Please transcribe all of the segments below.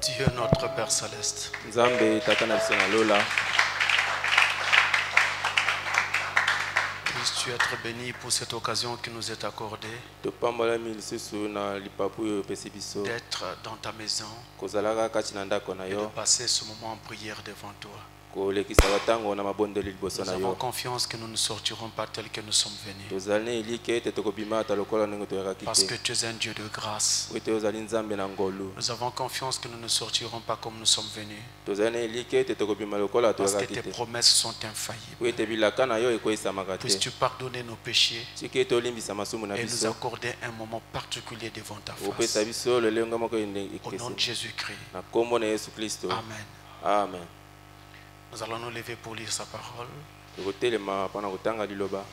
Dieu notre Père Céleste, Nzambe tata na biso na lola. puisses-tu être béni pour cette occasion qui nous est accordée Topambola milisusu na lipapu oyo opesi biso. d'être dans ta maison Kozalaka kati na ndako na et de yo. passer ce moment en prière devant toi. Kolekisaka tango na mabondeli liboso Nous na avons yo. confiance que nous ne sortirons pas tels que nous sommes venus. Tozali elike ete tokobima ata lokola ndenge toyakaki Parce que te. tu es un Dieu de grâce. Po ete ozali nzambe na ngolu. Nous avons confiance que nous ne sortirons pas comme nous sommes venus. Tozali na elike ete tokobima lokola Parce que toyakaki tes te. promesses sont infaillibles. Po ete bilaka na yo ekoyisamaka te. Puisses-tu pardonner nos péchés Tika ete olimbisa masumu na et nous biso. accorder un moment particulier devant ta Opesa face. biso lolenge moko Au nom de ekesi. Jésus-Christ. Na kombo na Yesu Kristo. Amen. Amen. Nous allons nous lever pour lire sa parole. Tokotelema mpona kotanga liloba.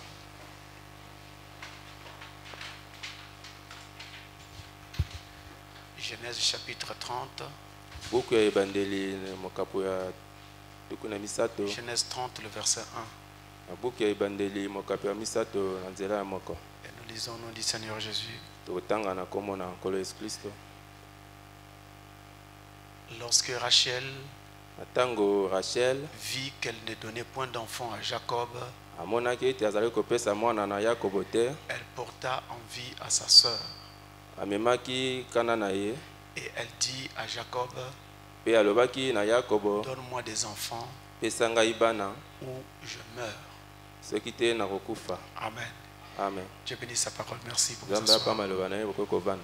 Genèse chapitre 30. Buku ya ebandeli mokapo ya tuku na misato. Genèse 30, le verset 1. Na buku ya ebandeli mokapo ya misato na nzela ya moko. Et nous lisons au nom du Seigneur Jésus. Tokotanga na kombo na nkolo Yesu Kristo. Lorsque Rachel Na tango Rachel vit qu'elle ne donnait point d'enfant à Jacob, amonaki ete azali kopesa mwana na Yakobo te, elle porta envie à sa sœur. amemaki kana na ye Et elle dit à Jacob, mpe alobaki na Yakobo, donne-moi des enfants pesa ngai bana ou je meurs. soki te nakokufa. Amen. Amen. Dieu bénisse sa parole. Merci pour Nzambe ce apa soir. maloba na ye bokoki kovanda.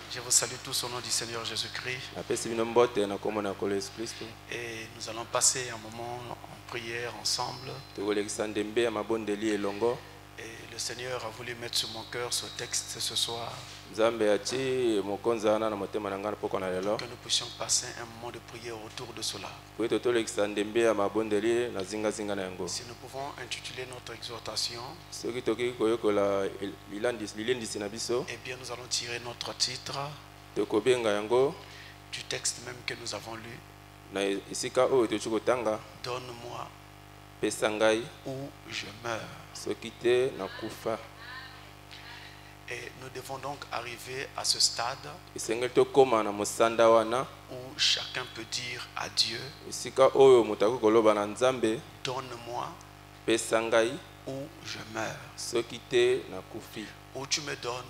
Je vous salue tous au nom du Seigneur Jésus-Christ. Napesi bino mbote na kombo na nkolo Yesu Kristo. Et nous allons passer un moment en prière ensemble. Tokolekisa ndembe ya mabondeli elongo. Et le Seigneur a voulu mettre sur mon cœur ce texte ce soir, Nzambe ati mokonzi wana na motema na ngai na poko na lelo. que nous puissions passer un moment de prière autour de cela. Po ete tolekisa ndembe ya mabondeli na zingazinga na yango. Si nous pouvons intituler notre exhortation, Soki tokoki koyokola lilendisi na biso, eh bien nous allons tirer notre titre tokobenga yango du texte même que nous avons lu. na esika oyo tokoki kotanga, Donne-moi pesa ngai ou je meurs. soki te nakufa. Et nous devons donc arriver à ce stade Esengeli tokóma na mosanda wana où chacun peut dire à Dieu, esika oyo moto akoki koloba na Nzambe, donne-moi pesa ngai ou je meurs. soki te nakufi. Ou tu me donnes,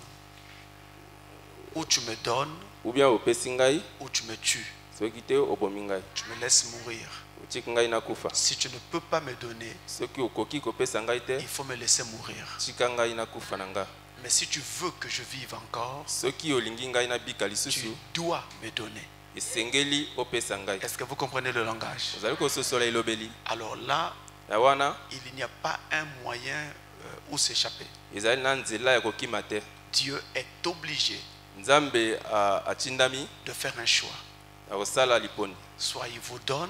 ou tu me donnes, Ou bien opesi ngai ou tu me tues. soki te obomi ngai, Tu me laisses mourir. otiki ngai nakufa. Si tu ne peux pas me donner, Soki okoki kopesa ngai te, il faut me laisser mourir. tika ngai nakufa na nga. Mais si tu veux que je vive encore, Soki olingi ngai nabika tu lisusu, dois me donner. esengeli opesa ngai. Est-ce que vous comprenez le langage? Ozali kososola elobeli. Alors là, Ya wana il n'y a pas un moyen où s'échapper. ezali na nzela ya kokima te. Dieu est obligé Nzambe atindami de faire un choix. akosala liponi. Soit il vous donne,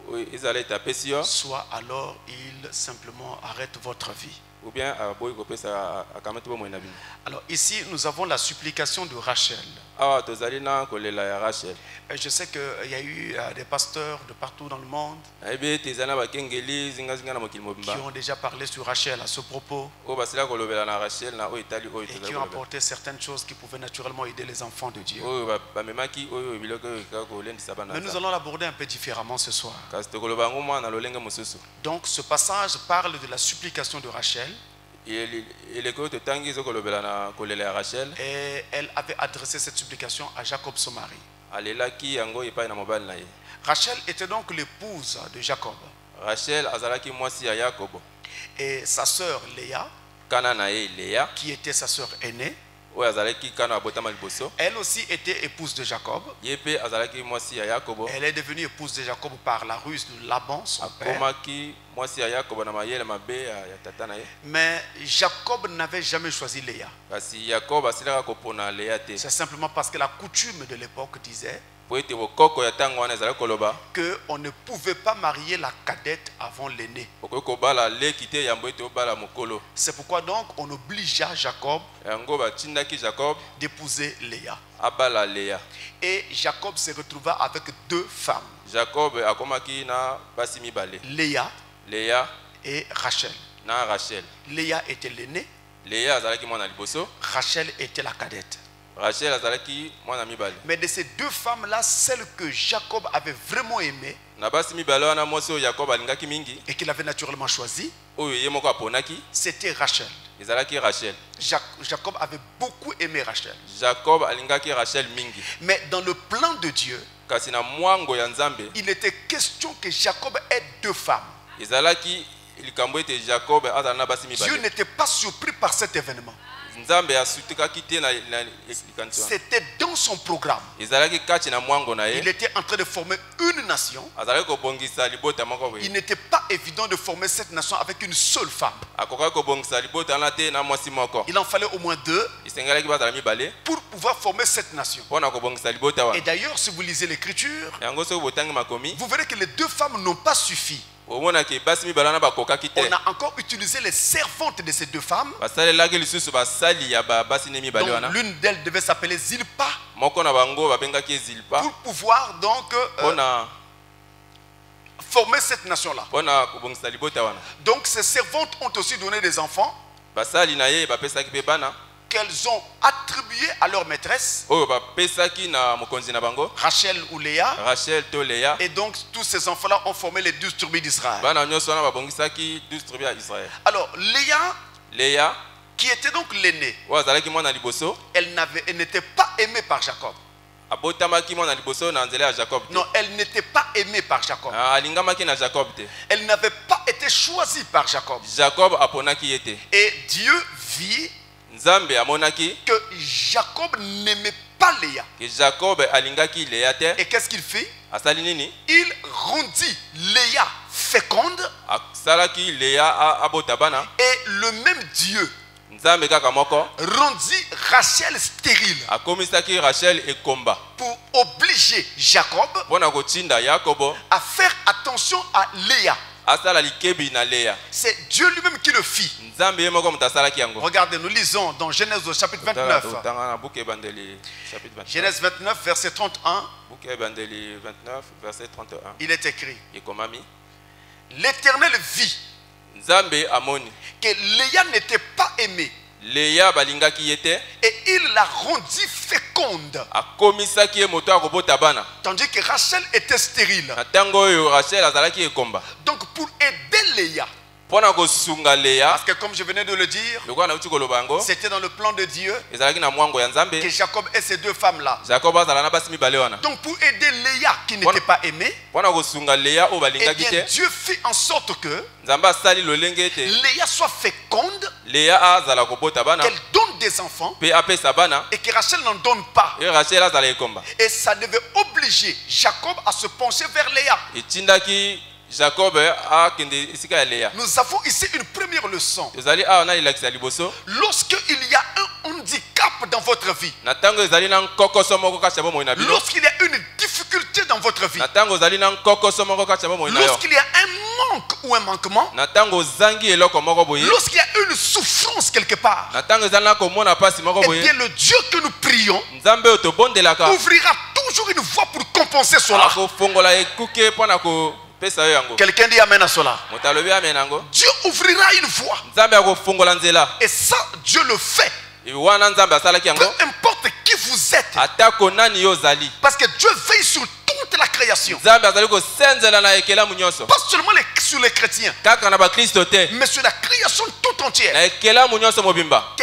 Oyo ezala ete apesi yo, soit alors il simplement arrête votre vie. ou bien aboyi kopesa akamati bomoi na bino. Alors ici, nous avons la supplication de Rachel. Awa tozali na kolela ya Rachel. Et je sais qu'il y a eu des pasteurs de partout dans le monde Nayebi ete ezali na bakengeli zingazinga na mokili qui mobimba ont déjà parlé sur Rachel à ce propos oyo basila kolobela na Rachel na oyo etali oyo et tozali qui ont kolobela. apporté certaines choses qui pouvaient naturellement aider les enfants de Dieu. Oyo bamemaki oyo biloko oyo ekaka kolendisa bana Mais na nous Nzambe. allons l'aborder un peu différemment ce soir. Kasi tokoloba yango mwana na lolenge mosusu. Donc ce passage parle de la supplication de Rachel eleko oyo totangi ezokolobela na kolela ya Rachel. et elle avait adressé cette supplication à Jacob son mari. Alelaki yango epai na mobali na ye. Rachel était donc l'épouse de Jacob Rachel azalaki mwasi ya Yakobo. et sa sœur Léa, Kana na ye Léa qui était sa sœur aînée, oyo azalaki kana abotama liboso. elle aussi était épouse de Jacob. Ye mpe azalaki mwasi ya Yakobo. Elle est devenue épouse de Jacob par la ruse de Laban, son père. Akomaki mwasi ya Yakobo na mayele mabe ya tata na ye. Mais Jacob n'avait jamais choisi Léa. Kasi Yakobo asilaka kopona Léa te. C'est simplement parce que la coutume de l'époque disait Po ete bokoko ya ntango wana ezalaki koloba qu'on ne pouvait pas marier la cadette avant l'aîné. okoki kobala leki te yambo ete obala mokolo. C'est pourquoi donc on obligea Jacob Yango batindaki Jacob d'épouser Léa. abala Léa. Et Jacob se retrouva avec deux femmes, Jacob akomaki na basi mibale, Léa Léa et Rachel. na Rachel. Léa était l'aînée, Léa azalaki mwana liboso, Rachel était la cadette. Rachel azalaki mwana mibale. Mais de ces deux femmes-là, celle que Jacob avait vraiment aimée Na basi mibale wana mwasi oyo Jacob alingaki mingi. et qu'il avait naturellement choisi, Oyo ye moko aponaki. c'était Rachel. Ezalaki Rachel. Jacob avait beaucoup aimé Rachel. Jacob alingaki Rachel mingi. Mais dans le plan de Dieu, Kasi na mwango ya Nzambe. il était question que Jacob ait deux femmes. Ezalaki likambo ete Jacob azala na basi mibale. Dieu n'était pas surpris par cet événement. Nzambe asutukaki te na likanzo. C'était dans son programme. Ezalaki kati na mwango na ye. Il était en train de former une nation. Azalaki kobongisa libota moko boye. Il n'était pas évident de former cette nation avec une seule femme. Akokaki kobongisa libota na te na mwasi moko. Il en fallait au moins deux Isengalaki bazala mibale. pour pouvoir former cette nation. Pona kobongisa libota wa. Et d'ailleurs, si vous lisez l'écriture, Yango so botangi makomi. vous verrez que les deux femmes n'ont pas suffi. Omonaki basi mibale na bakokaki te. On a encore utilisé les servantes de ces deux femmes. Basalelaki lisusu basali ya basi ne mibale wana. Donc l'une d'elles devait s'appeler Zilpa Moko na bango babengaki Zilpa. pour pouvoir donc Pona former cette nation-là. pona kobongisa libota wana. Donc ces servantes ont aussi donné des enfants Basali na ye bapesaki pe bana. qu'elles ont attribués à leur maîtresse, Oyo bapesaki na mokonzi na bango. Rachel ou Léa. Rachel to Léa. Et donc tous ces enfants-là ont formé les 12 tribus d'Israël. Bana nyonso wana babongisaki 12 tribus ya Israël. Alors Léa, Léa qui était donc l'aînée, oyo azalaki mwana liboso. elle n'était pas aimée par Jacob. Abotamaki mwana liboso na nzela ya Jacob te. Non, elle n'était pas aimée par Jacob. Alingamaki na Jacob te. Elle n'avait pas été choisie par Jacob. Jacob aponaki ye te. Et Dieu vit Nzambe amonaki que Jacob n'aimait pas Léa. que Jacob alingaki Léa te. Et qu'est-ce qu'il fit? Asali nini? Il rendit Léa féconde Asalaki Léa abota bana. et le même Dieu Nzambe kaka moko rendit Rachel stérile akomisaki Rachel ekomba. pour obliger Jacob Pona kotinda Yakobo à faire attention à Léa. asala likebi na Léa. C'est Dieu lui-même qui le fit. Nzambe ye moko mutasalaki yango. Regardez, nous lisons dans Genèse au chapitre 29. Tanga na buke bandeli chapitre 29. Genèse 29, verset 31, Buke bandeli 29 verset 31. il est écrit: Ekomami. L'Éternel vit Nzambe amoni que Léa n'était pas aimée Léa balingaki yete et il la rendit féconde, akomisaki ye moto akobota bana. tandis que Rachel était stérile. Na tango oyo Rachel azalaki ekomba. Donc pour aider Léa, Pona kosunga Léa parce que comme je venais de le dire, lokwa na uti koloba yango c'était dans le plan de Dieu ezalaki na mwango ya Nzambe. que Jacob ait ces deux femmes-là. Jacob azala na basi mibale wana. Donc pour aider Léa qui n'était pas aimée, Pona kosunga Léa oyo eh balingaki bien te. Dieu fit en sorte que Nzambe asali lolenge te. Léa soit féconde, Léa azala kobota bana qu'elle donne des enfants pe apesa bana et que Rachel n'en donne pas. et Rachel azala ekomba. Et ça devait obliger Jacob à se pencher vers Léa. Etindaki Jacob akende esika ya Léa. Nous avons ici une première leçon. Ezali awa na ilakisa liboso. Lorsqu'il y a un handicap dans votre vie, Na tango ezali na nkokoso moko kati ya bomoi na bino. lorsqu'il y a une difficulté dans votre vie, Na tango ezali na nkokoso moko kati ya bomoi na yo. lorsqu'il y a un manque ou un manquement, Na tango ozangi eloko moko boye. lorsqu'il y a une souffrance quelque part, Na tango ezali na komona pasi moko eh boye. bien le Dieu que nous prions Nzambe oyo tobondelaka ouvrira toujours une voie pour compenser cela. akofongola ekuke mpona kopesa yo yango. Quelqu'un dit amen à cela. Moto alobi amen yango. Dieu ouvrira une voie. Nzambe akofongola nzela. Et ça, Dieu le fait. Wana Nzambe asalaki yango. Peu importe qui vous êtes. Atako nani yo ozali. Parce que Dieu veille sur toute la création. Nzambe azali kosenzela na ekelamu nyonso. Pas seulement sur les chrétiens, Kaka na bakristo te. mais sur la création toute entière. Na ekelamu nyonso mobimba.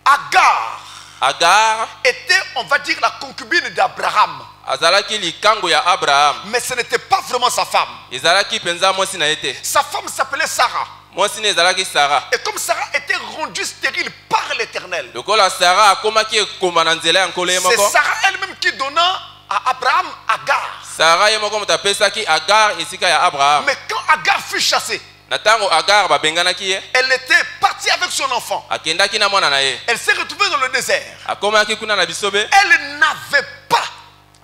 Agar Agar était, on va dire, la concubine d'Abraham. azalaki likango ya Abraham. Mais ce n'était pas vraiment sa femme. Ezalaki penza mwasi na yete. Sa femme s'appelait Sarah. Mwasi ne ezalaki Sarah. Et comme Sarah était rendue stérile par l'Éternel, Lokola Sarah akomaki ekoma na nzela ya nkolo ye c'est moko. Sarah elle-même qui donna à Abraham Agar. Sarah ye moko moto apesaki Agar esika ya Abraham. Mais quand Agar fut chassée, Na tango Agar babenganaki ye, elle était partie avec son enfant. akendaki na mwana na ye. Elle s'est retrouvée dans le désert. Akomaki kuna na bisobe, Elle n'avait pas,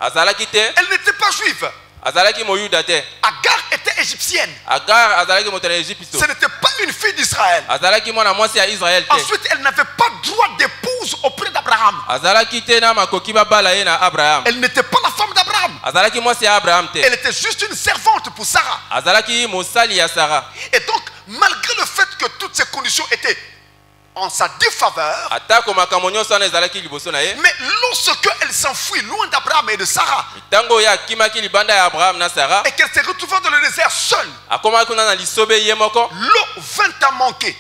azalaki te, elle n'était pas juive. azalaki moyuda te. Agar était égyptienne. Agar azalaki moto na Egypte. Ce n'était pas une fille d'Israël. Azalaki mwana mwasi ya Israël te. Ensuite, elle n'avait pas droit d'épouse auprès d'Abraham. Azalaki te na makoki babala ye na Abraham. Elle n'était pas la femme d'Abraham. Azalaki mwasi ya Abraham te. Elle était juste une servante pour Sarah. Azalaki mosali ya Sarah. Et donc, malgré le fait que toutes ces conditions étaient en sa défaveur, Atako makambo nyonso wana ezalaki liboso na ye. mais lorsqu'elle s'enfuit loin d'Abraham et de Sarah, Tango ya kimaki libanda ya Abraham na Sarah. et qu'elle se retrouva dans le désert seule, Akoma kuna na lisobe yemoko. l'eau vint à manquer.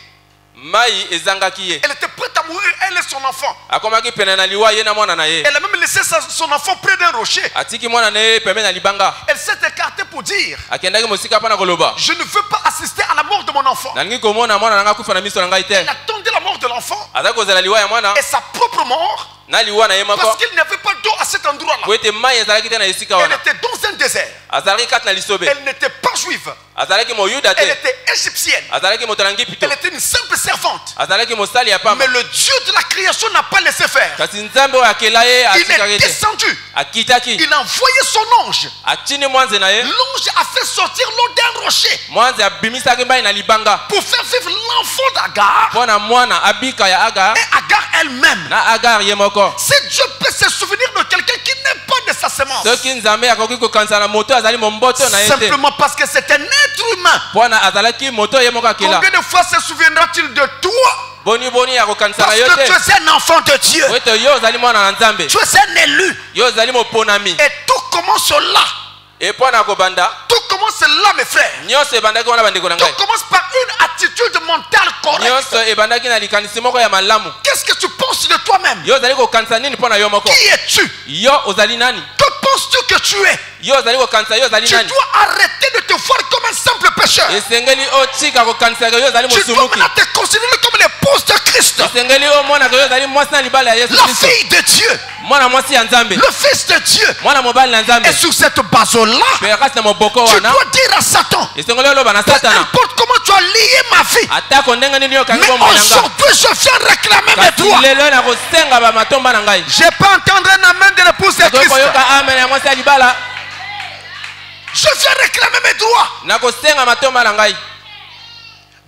Mai ezangaki ye. Elle était prête à mourir, elle et son enfant. Akomaki pene na liwa ye na mwana na ye. Elle a même laissé son enfant près d'un rocher. Atiki mwana na ye pembe na libanga. Elle s'est écartée pour dire, Akendaki mosika pa na koloba. je ne veux pas assister à la mort de mon enfant. Nalingi komona mwana nanga kufa na miso na ngai te. Elle attendait la mort de l'enfant Azako zala liwa ya mwana. et sa propre mort, Na liwa na ye moko. parce qu'il n'y avait pas d'eau à cet endroit-là. Ko ete mai ezalaki te na esika Elle wana. était dans un désert. Azalaki kati na lisobe. Elle n'était pas juive. Azalaki moyuda Elle te. était égyptienne. Azalaki motalangi pito. Elle était une simple servante. Azalaki mosali ya pamba. Mais le Dieu de la création n'a pas laissé faire. Kasi nzambe oyo akela ye Il est atikaki te. descendu. Akitaki. Il a envoyé son ange. Atini mwanze na ye. L'ange a fait sortir l'eau d'un rocher Mwanze abimisaki mai na libanga. pour faire vivre l'enfant d'Agar Mpona mwana abika ya Agar. et Agar elle-même. Na Agar ye moko. Si Dieu peut se souvenir de quelqu'un qui n'est pas de sa sémence, Soki nzambe akoki kokanisa na moto azali momboto na ye te. simplement parce que c'est un être humain. Mpona azalaki moto ye moko akela. Combien de fois se souviendra-t-il de toi Boni ya kokanisa parce na yo que tu te. es un enfant de Dieu, Po ete yo ozali mwana na nzambe. tu es un élu, Yo ozali moponami. et tout commence là. E mpona kobanda. Tout commence là, mes frères. Nyonso ebandaki wana bandeko na Tout ngai. commence par une attitude mentale correcte. Nyonso ebandaki na likanisi moko ya malamu. Qu'est-ce que tu penses de toi-même? Yo ozali kokanisa nini mpona yo moko? Qui es-tu? Yo ozali nani? Que penses-tu que tu es? Yo ozali kokanisa yo ozali Tu nani? dois arrêter de te voir comme un simple pécheur. Esengeli otika kokanisaka yo ozali Tu dois mosumuki. maintenant te considérer comme l'épouse de Christ, Esengeli omonaka yo ozali mwasi na libala ya Yesu la Kristo. fille de Dieu, Mwana mwasi ya Nzambe. le fils de Dieu. Mwana mobali na Nzambe. Et sur cette base-là, Pe kasi na moboko tu wana. dois dire à Satan, Esengeli oloba na peu Satana. importe comment tu as lié ma vie, Atako ndenge nini yo kangi mais bomoi na nga. aujourd'hui je viens réclamer mes Kasi droits. lelo na kosenga ba matomba na ngai. Je peux entendre un amen de l'épouse de Nakoki Christ. koyoka amen ya mwasi ya libala. Je viens réclamer mes droits. Na kosenga matomba na ngai.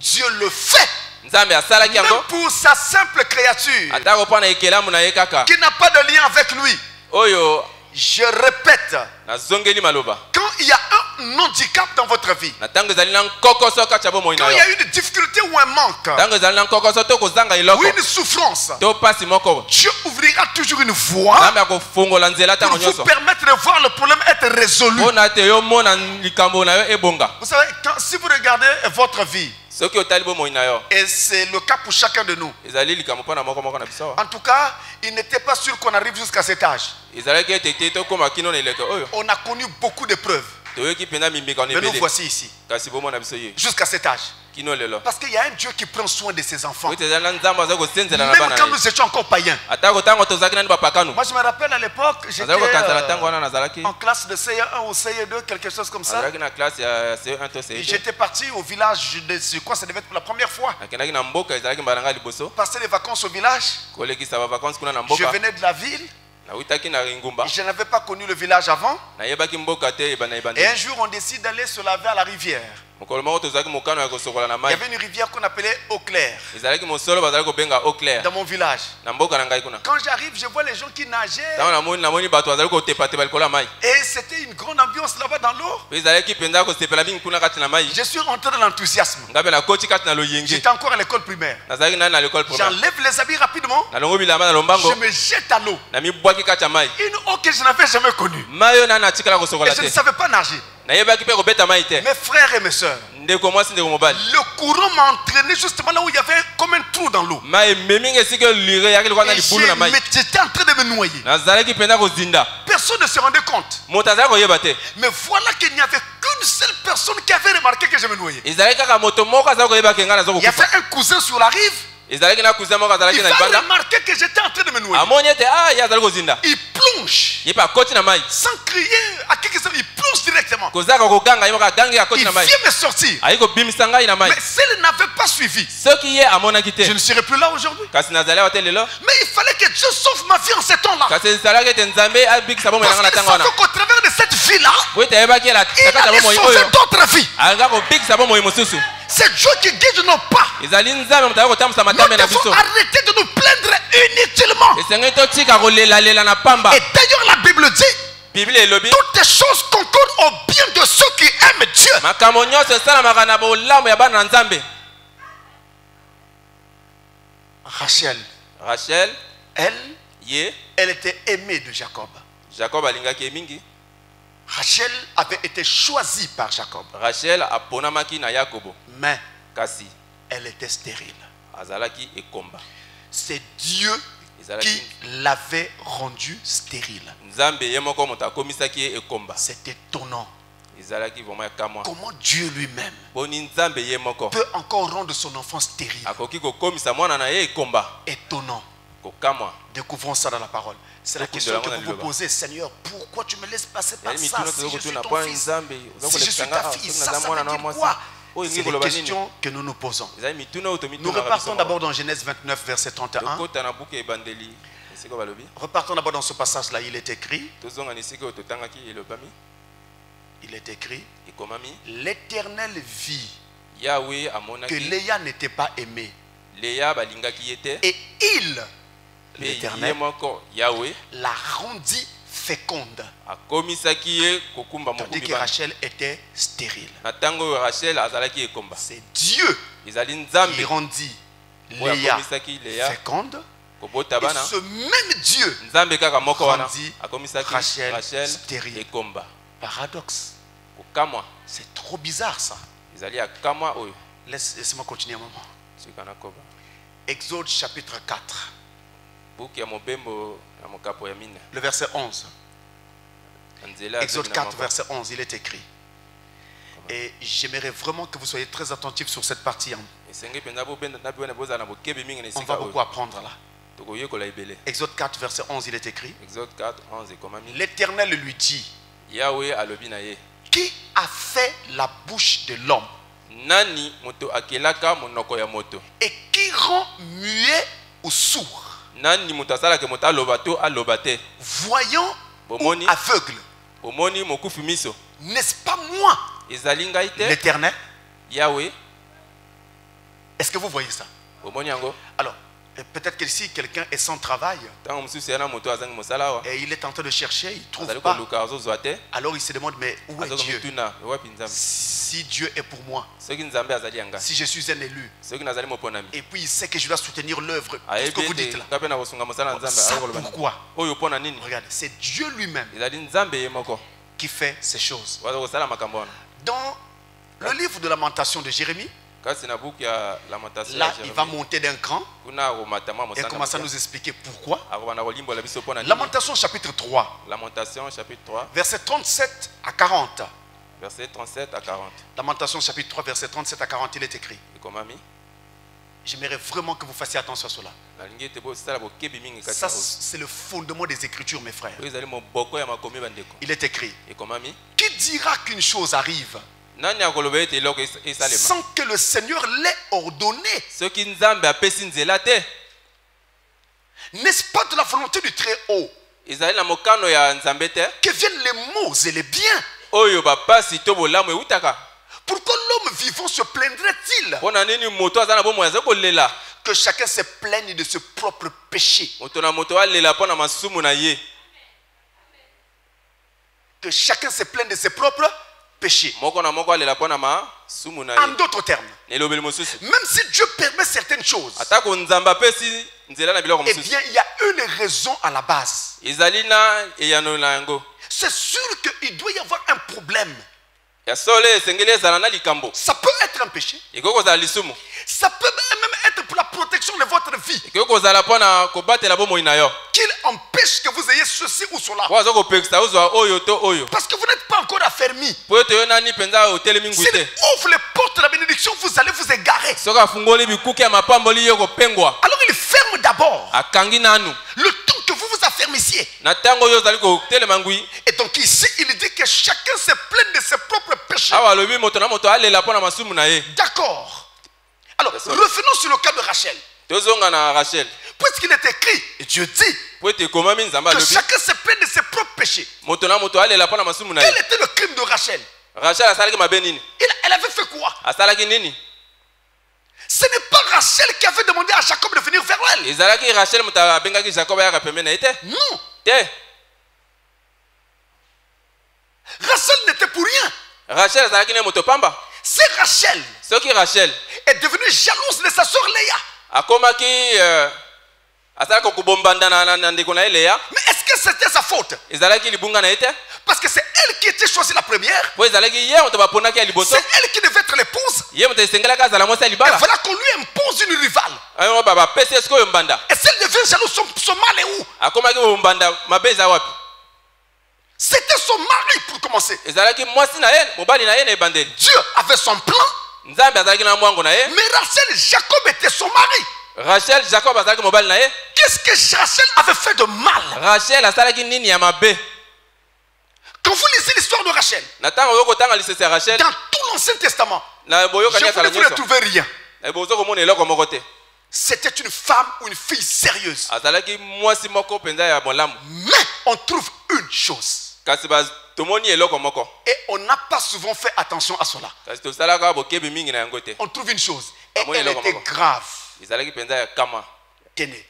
Dieu le fait. Nzambe asalaki Même yango. pour sa simple créature Atako mpona ekelamu na ye kaka. qui n'a pas de lien avec lui. Oyo Je répète, nazongeli maloba. quand il y a un handicap dans votre vie, Na tango ezali na nkokoso kati ya bomoi na quand il y yo. a une difficulté ou un manque, Tango ezali na nkokoso to kozanga ou eloko. une souffrance, To pasi moko. Dieu ouvrira toujours une voie Nzambe akofungola nzela pour tango vous nyonso. permettre de voir le problème être résolu. Mpona te yo mona likambo na yo ebonga. Vous savez, si vous regardez votre vie, Soki otali bomoi na yo. et c'est le cas pour chacun de nous, Ezali likambo mpona moko moko na biso. en tout cas, il n'était pas sûr qu'on arrive jusqu'à cet âge. Ezalaki ete te tokóma kino na eleko oyo. On a connu beaucoup d'épreuves, Toyoki mpenza mimbika na mais nous ebele. voici ici, Kasi bomoi na biso ye. jusqu'à cet âge. Kino lelo. Parce qu'il y a un Dieu qui prend soin de ses enfants. Oyo ezali na nzambe aza kosenzela na Même bana quand na ye. nous étions encore païens. Atako tango tozalaki nani bapakano. Moi, je me rappelle à l'époque, j'étais Nazalaki kokanisala tango wana nazalaki. en classe de CE1 ou CE2, quelque chose comme ça. Nazalaki na classe ya CE1 to Et CE2. j'étais parti au village, je crois que ça devait être pour la première fois. Nakendaki na mboka ezalaki mbala ngai liboso. Passer les vacances au village. Kolekisa ba vacances kuna na Je mboka. venais de la ville. Nawitaki na ngumba. Je n'avais pas connu le village avant. Nayebaki mboka te ebana Et ebande. un jour, on décide d'aller se laver à la rivière. Mokolo moko tozalaki mokano ya kosokola na Il y mai. avait une rivière qu'on appelait Eau Claire Ezalaki mosolo bazalaki kobenga eau claire. dans mon village. Na mboka na ngai kuna. Quand j'arrive, je vois les gens qui nageaient. Tango namoni bato bazalaki kotepatepa likolo ya mai. Et c'était une grande ambiance là-bas dans l'eau. Pe ezalaki mpenza kosepela mingi kuna kati na mai. Je suis rentré dans l'enthousiasme. Ngai mpe nakoti kati na loyenge. J'étais encore à l'école primaire. Nazalaki nani na l'école primaire. J'enlève les habits rapidement. Nalongo bilamba na lombango. Je me jette à l'eau. Namibwaki kati ya mai. Une eau que je n'avais jamais connue. Mai oyo nani atikala Et kosokola je ne te. savais pas nager. Nayebaki mpe kobeta mai te. Mes frères et mes soeurs, Ndeko mwasi ndeko mobali. le courant m'a entraîné justement là où il y avait comme un trou dans l'eau. Mai memingi esika lire yaki lokwa na Et libulu na mai. j'étais en train de me noyer. Nazalaki mpenza kozinda. Personne ne se rendait compte. Moto azalaki koyeba te. Mais voilà qu'il n'y avait qu'une seule personne qui avait remarqué que je me noyais. Ezalaki kaka moto moko azalaki koyeba ke ngai naza Il y kokufa. avait un cousin sur la rive. Ezalaki na cousin moko Il azalaki na va libanda. remarquer que j'étais en train de me noyer. Amoni ete ye azali kozinda. Il plonge Ye mpe akoti na mai. sans crier à quelque chose. Il plonge directement. Kozaka koganga ye moko agangi akoti Il na mai. vient me sortir. Ayi kobimisa ngai na mai. Mais s'il n'avait pas suivi, Soki ye amonaki te. je ne serais plus là aujourd'hui. Kasi nazali awa te lelo. Mais il fallait que Dieu sauve ma vie en ces temps-là. Kasi ezalaki ete nzambe abikisa bomoi na Parce ngai na qu'il ntango wana. savait qu'au travers de cette vie-là, Po ete ayebaki il kati ya allait bomoi sauver oyo. d'autres vies. Anga kobikisa bomoi mosusu. C'est Dieu qui guide nos pas. Ezali nzambe moto ayi kotambusa Nous matambe na devons biso. arrêter de nous plaindre inutilement. Esengeli totika kolelalela na pamba. Et d'ailleurs, la Bible dit, Biblia elobi. toutes les choses concourent au bien de ceux qui aiment Dieu. Makambo nyonso esalamaka na bolamu ya bana na nzambe. Rachel, Rachel, elle, ye Elle était aimée de Jacob. Jacob alingaki mingi. Rachel avait été choisie par Jacob. Rachel aponamaki na Yakobo. Mais Kasi elle était stérile. azalaki ekomba. C'est Dieu qui l'avait rendue stérile. Nzambe ye moko moto akomisaki ekomba. C'est étonnant. Ezalaki vraiment kamwa. Comment Dieu lui-même Boni Nzambe ye moko peut encore rendre son enfant stérile. akoki kokomisa mwana na ye ekomba. Étonnant. Kokamwa. Découvrons ça dans la parole. C'est la question que vous vous posez. Seigneur, pourquoi tu me laisses passer par ça si je suis ton fils? Si je suis ta fille, ça veut dire quoi? C'est les questions que nous nous posons. Nous repartons d'abord dans Genèse 29, verset 31. Repartons d'abord dans ce passage-là. Il est écrit, l'Éternel vit que Léa n'était pas aimée. Et il, l'Éternel, la rendit féconde. Tandis que Rachel était stérile. C'est Dieu qui rendit Léa féconde. Et ce même Dieu rendit Rachel stérile. Paradoxe. C'est trop bizarre ça. Laisse-moi continuer un moment. Exode chapitre 4. Le verset 11. Exode 4, verset 11, il est écrit. Et j'aimerais vraiment que vous soyez très attentifs sur cette partie. On va beaucoup apprendre là. Exode 4, verset 11, il est écrit. L'Éternel lui dit, qui a fait la bouche de l'homme et qui rend muet ou sourd, voyant ou aveugle? N'est-ce pas moi, l'Éternel? Est-ce que vous voyez ça? Alors, peut-être que si quelqu'un est sans travail et il est en train de chercher, il ne trouve pas. Alors il se demande, mais où est Dieu? Si Dieu est pour moi, si je suis un élu, et puis il sait que je dois soutenir l'œuvre, tout ce que vous dites là. Ça pourquoi? Regardez, c'est Dieu lui-même qui fait ces choses. Dans le livre de Lamentation de Jérémie, là, il va monter d'un cran et commencer à nous expliquer pourquoi. Lamentation chapitre 3, verset 37 à 40. Verset 37 à 40. Lamentation chapitre 3, verset 37 à 40, il est écrit. J'aimerais vraiment que vous fassiez attention à cela. Ça, c'est le fondement des Écritures, mes frères. Il est écrit. Qui dira qu'une chose arrive sans que le Seigneur l'ait ordonné? N'est-ce pas de la volonté du Très-Haut que viennent les maux et les biens? Pourquoi l'homme vivant se plaindrait-il? Que chacun se plaigne de ses propres péchés. Que chacun se plaigne de ses propres péchés. En d'autres termes, même si Dieu permet certaines choses, eh bien il y a une raison à la base. C'est sûr qu'il doit y avoir un problème. Ça peut être un péché. Ça peut même être pour la protection de votre vie. Qu'il empêche que vous ayez ceci ou cela. Parce que vous n'êtes pas encore affermi. S'il ouvre les portes de la bénédiction, vous allez vous égarer. Alors il ferme d'abord. Le temps que vous vous affermissiez. Et donc ici, il dit que chacun se plaigne de ses propres péchés. D'accord. Alors, revenons sur le cas de Rachel. Puisqu'il est écrit, et Dieu dit, que chacun se plaigne de ses propres péchés. Quel était le crime de Rachel? Elle avait fait quoi? Ce n'est pas Rachel qui avait demandé à Jacob de venir vers elle. Non. Rachel n'était pour rien. C'est Rachel est devenue jalouse de sa soeur Léa. Mais est-ce que c'était sa faute? Parce que c'est elle qui était choisie la première. C'est elle qui devait être l'épouse. Et voilà qu'on lui impose une rivale. Et si elle devient jalouse, son mal est où? C'était son mari pour commencer. Dieu avait son plan. Mais Rachel, Jacob était son mari. Qu'est-ce que Rachel avait fait de mal? Quand vous lisez l'histoire de Rachel, dans tout l'Ancien Testament, vous ne trouvez rien. C'était une femme ou une fille sérieuse. Mais on trouve une chose. Et on n'a pas souvent fait attention à cela. On trouve une chose. Et elle était grave. Tenez.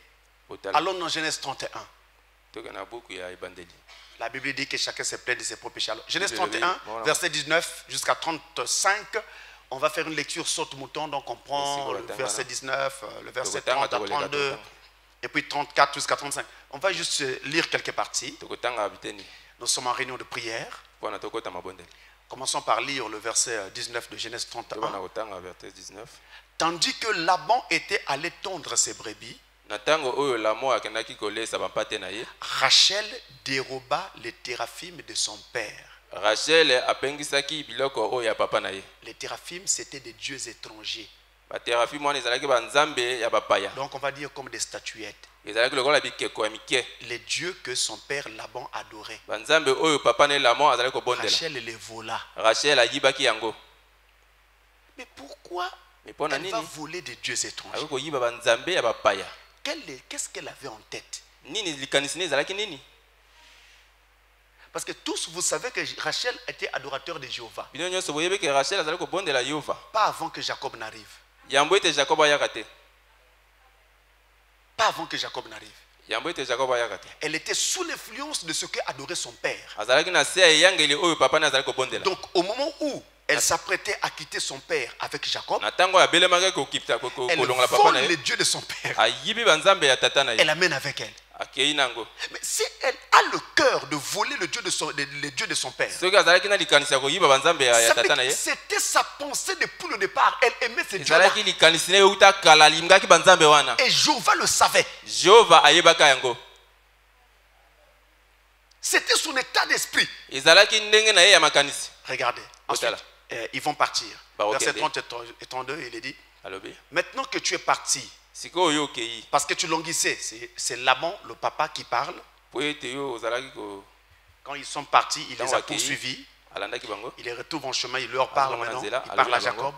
Allons dans Genèse 31. La Bible dit que chacun se plaint de ses propres péchés. Alors, Genèse 31, verset 19 jusqu'à 35. On va faire une lecture saute-mouton. Donc on prend le verset 19, le verset 30 à 32, et puis 34 jusqu'à 35. On va juste lire quelques parties. Nous sommes en réunion de prière. Commençons par lire le verset 19 de Genèse 31. Tandis que Laban était allé tondre ses brebis, Rachel déroba les téraphimes de son père. Les téraphimes, c'était des dieux étrangers. Donc on va dire comme des statuettes. Les dieux que son père Laban adorait. Rachel les vola. Mais pourquoi elle va voler des dieux étrangers? Qu'est-ce qu'elle avait en tête? Parce que tous vous savez que Rachel était adorateur de Jéhovah. Pas avant que Jacob n'arrive. Pas avant que Jacob n'arrive. Elle était sous l'influence de ce que adorait son père. Donc au moment où elle s'apprêtait à quitter son père avec Jacob, elle vole les dieux de son père. Elle amène avec elle. Mais si elle a le cœur de voler les dieux de son père, c'était sa pensée depuis le départ. Elle aimait ces dieux-là. Et Jéhovah le savait. C'était son état d'esprit. Regardez. Ensuite, ils vont partir. Verset 30 et 32, il est dit: maintenant que tu es parti, parce que tu languissais, c'est Laban, le papa, qui parle. Quand ils sont partis, il les a poursuivis. Il les retrouve en chemin, il leur parle maintenant. Il parle à Jacob.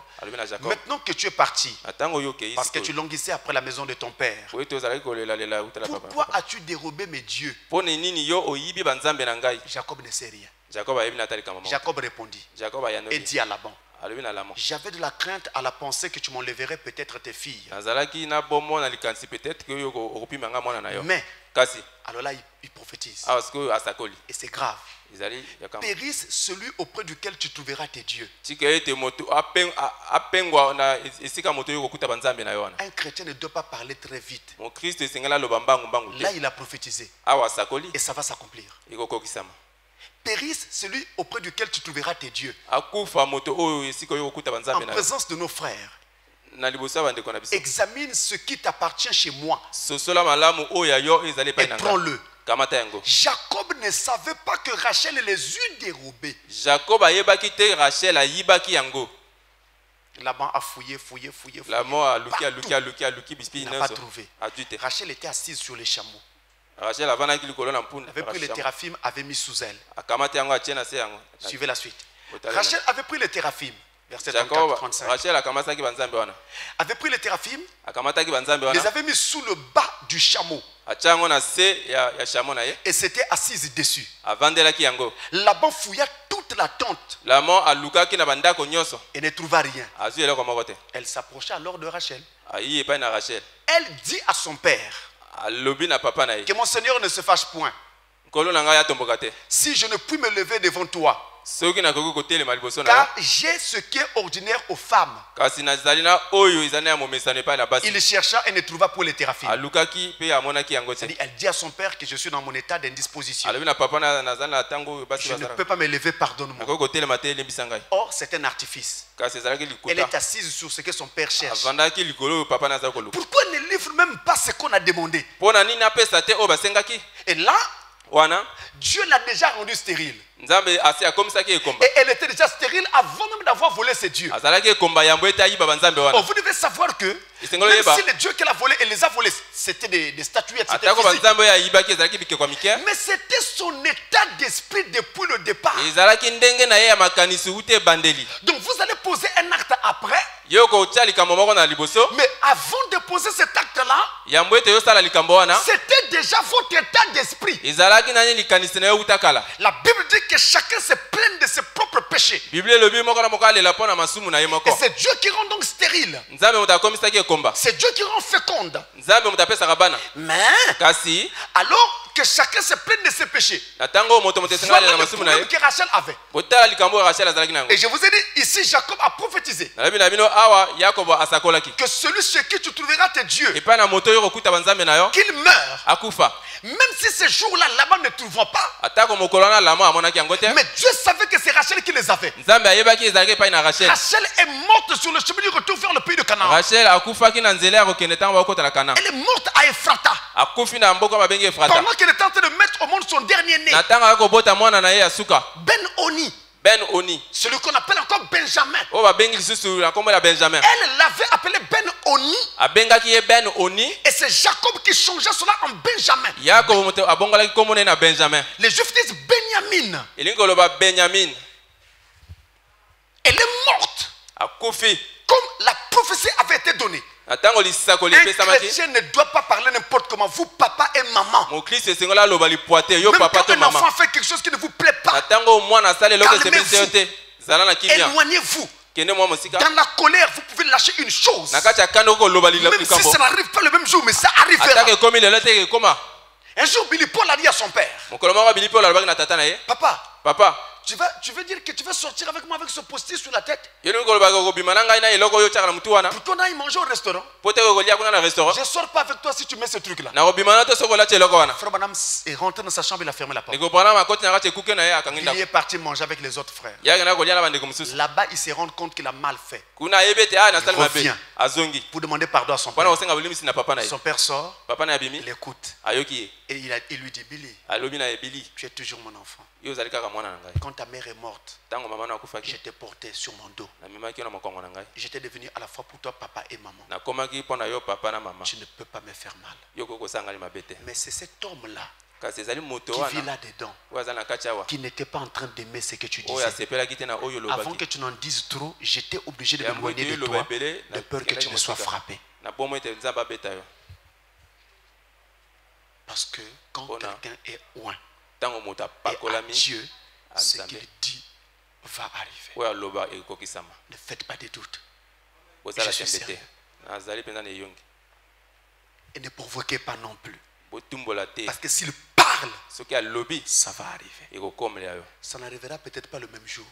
Maintenant que tu es parti, parce que tu languissais après la maison de ton père, pourquoi as-tu dérobé mes dieux? Jacob ne sait rien. Jacob répondit et dit à Laban: j'avais de la crainte à la pensée que tu m'enlèverais peut-être tes filles. Mais, alors là, il prophétise. Et c'est grave. Périsse celui auprès duquel tu trouveras tes dieux. Un chrétien ne doit pas parler très vite. Là, il a prophétisé. Et ça va s'accomplir. Périsse celui auprès duquel tu trouveras tes dieux. En présence de nos frères. Examine ce qui t'appartient chez moi et prends-le. Jacob ne savait pas que Rachel les eut dérobés. Laban a fouillé. Il n'a pas trouvé. Rachel était assise sur les chameaux. Avait pris les téraphimes, avait mis sous elle. Suivez la suite. Rachel avait pris les téraphimes. Verset 34-35. Avait pris les téraphimes, les avait mis sous le bas du chameau et s'était assise dessus. Laban fouilla toute la tente et ne trouva rien. Elle s'approcha alors de Rachel. Elle dit à son père: que mon Seigneur ne se fâche point si je ne puis me lever devant toi Car j'ai ce qui est ordinaire aux femmes. Il chercha et ne trouva pour les Téraphim. Elle dit à son père que je suis dans mon état d'indisposition. Je ne peux pas me lever, pardonne-moi. Or, c'est un artifice. Elle est assise sur ce que son père cherche. Pourquoi elle ne livre même pas ce qu'on a demandé? Et là, Dieu l'a déjà rendue stérile. Et elle était déjà stérile avant même d'avoir volé ses dieux. Oh, vous devez savoir que même si les dieux qu'elle a volés, elle les a volés, c'était des statuettes, c'était physique. Mais c'était son état d'esprit depuis le départ. Donc vous allez poser un acte après. Mais avant de poser cet acte-là, c'était déjà votre état d'esprit. La Bible dit que chacun se plaigne de ses propres péchés. Et c'est Dieu qui rend donc stérile. C'est Dieu qui rend féconde. Mais alors que chacun se plaigne de ses péchés. Voilà le problème que Rachel avait. Et je vous ai dit, ici Jacob a prophétisé que celui chez qui tu trouveras tes dieux, qu'il meure. Même si ces jours-là, Laban ne trouvera pas. Mais Dieu savait que c'est Rachel qui les avait. Rachel est morte sur le chemin du retour vers le pays de Canaan. Elle est morte à Ephrata. Pendant qu'elle était en train de mettre au monde son dernier né. Ben-Oni. Celui qu'on appelle encore Benjamin. Elle l'avait appelé Ben-Oni. Et c'est Jacob qui changea cela en Benjamin. Les Juifs disent Benjamin. Elle est morte. Comme la prophétie avait été donnée. Un chrétien ne doit pas parler n'importe comment. Vous, papa et maman. Même quand un enfant fait quelque chose qui ne vous plaît pas, calmez-vous. Éloignez-vous. Dans la colère, vous pouvez lâcher une chose. Même si ça n'arrive pas le même jour, mais ça arrivera. Un jour, Billy Paul a dit à son père, Papa, tu veux dire que tu veux sortir avec moi avec ce postier sur la tête? Pourquoi on aille manger au restaurant? Je ne sors pas avec toi si tu mets ce truc là. Frère Madame est rentré dans sa chambre, il a fermé la porte. Il est parti manger avec les autres frères. Là-bas, il se rend compte qu'il a mal fait. Il revient pour demander pardon à son père. Son père sort, il l'écoute. Et il lui dit, Billy, tu es toujours mon enfant. Quand ta mère est morte, je t'ai porté sur mon dos. J'étais devenu à la fois pour toi papa et maman. Je ne peux pas me faire mal. Mais c'est cet homme-là qui vit là-dedans, qui n'était pas en train d'aimer ce que tu disais. Avant que tu n'en dises trop, j'étais obligé de m'éloigner de toi, de peur que tu me sois frappé. Parce que quand quelqu'un est oint, et à Dieu, ce qu'il dit va arriver. Ne faites pas de doute. Je suis sérieux. Et ne provoquez pas non plus. Parce que s'il parle, ça va arriver. Ça n'arrivera peut-être pas le même jour.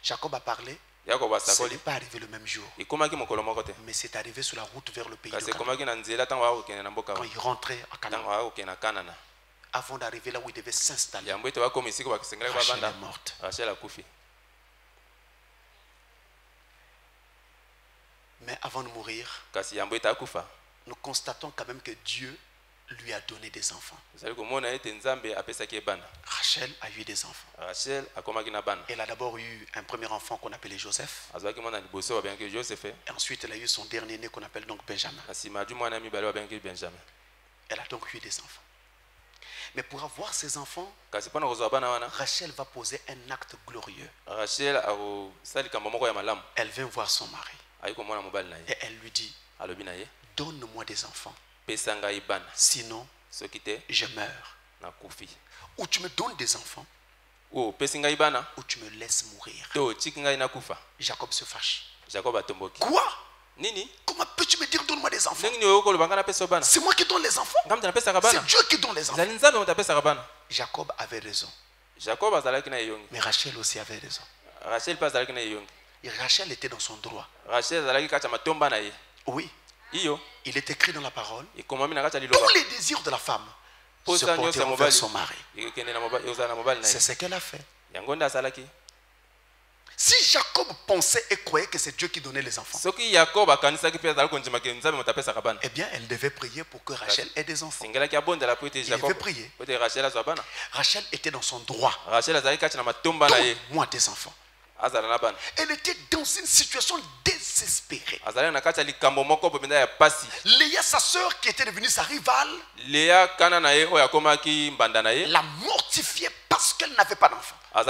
Jacob a parlé. Ce n'est pas arrivé le même jour. Mais c'est arrivé sur la route vers le pays de Canaan. Quand il rentrait à Canaan, avant d'arriver là où il devait s'installer, Rachel est morte. Mais avant de mourir, nous constatons quand même que Dieu lui a donné des enfants. Rachel a eu des enfants. Elle a d'abord eu un premier enfant qu'on appelait Joseph. Et ensuite elle a eu son dernier né qu'on appelle donc Benjamin. Elle a donc eu des enfants. Mais pour avoir ces enfants, Rachel va poser un acte glorieux. Elle vient voir son mari. Et elle lui dit, donne-moi des enfants. Sinon, je meurs. Ou tu me donnes des enfants, ou tu me laisses mourir. Jacob se fâche. Quoi? Comment peux-tu me dire donne-moi des enfants? C'est moi qui donne les enfants. C'est Dieu qui donne les enfants. Jacob avait raison. Jacob azalaki na yongi. Mais Rachel aussi avait raison. Rachel pas azalaki na yongi. Et Rachel était dans son droit. Rachel azalaki kati matomba na ye. Oui. Iyo. Il est écrit dans la parole. Ekomami na kati liloba. Tous les désirs de la femme se porteront vers son mari. C'est ce qu'elle a fait. Si Jacob pensait et croyait que c'est Dieu qui donnait les enfants, eh bien, elle devait prier pour que Rachel ait des enfants. Il devait prier. Rachel était dans son droit. Donne-moi des enfants. Elle était dans une situation désespérée. Léa, sa sœur, qui était devenue sa rivale, la mortifiait parce qu'elle n'avait pas d'enfant. Quand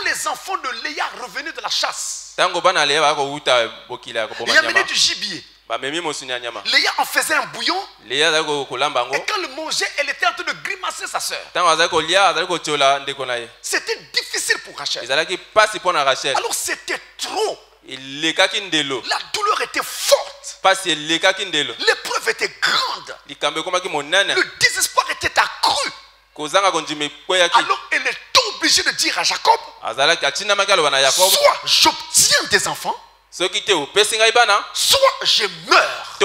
les enfants de Léa revenaient de la chasse, il amenaient du gibier. Léa en faisait un bouillon. Et quand le mangeait, elle était en train de grimacer sa sœur. C'était difficile pour Rachel. Alors c'était trop. La douleur était forte. L'épreuve était grande. Le désespoir était accru. Alors elle est obligée de dire à Jacob, soit j'obtiens des enfants, soit je meurs.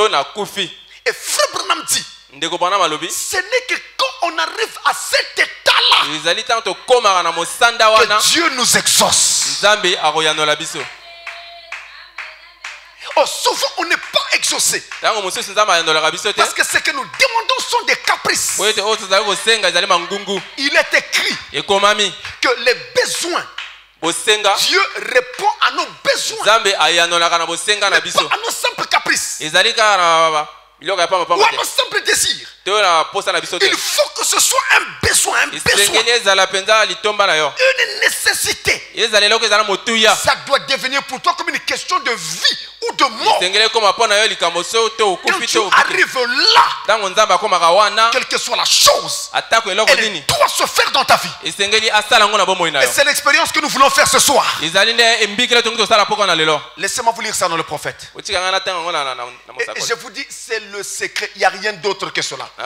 Et Frère Branham dit, ce n'est que quand on arrive à cet état-là que Dieu nous exauce. Oh, souvent on n'est pas exaucé parce que ce que nous demandons sont des caprices. Il est écrit que les besoins, Dieu répond à nos besoins, mais pas à nos simples caprices ou à nos simples désirs. Il faut que ce soit un besoin, une nécessité. Ça doit devenir pour toi comme une question de vie ou de mort. Quand tu arrives là, quelle que soit la chose, elle doit se faire dans ta vie. Et c'est l'expérience que nous voulons faire ce soir. Laissez-moi vous lire ça dans le prophète. Et je vous dis, c'est le secret. Il n'y a rien d'autre que cela. Il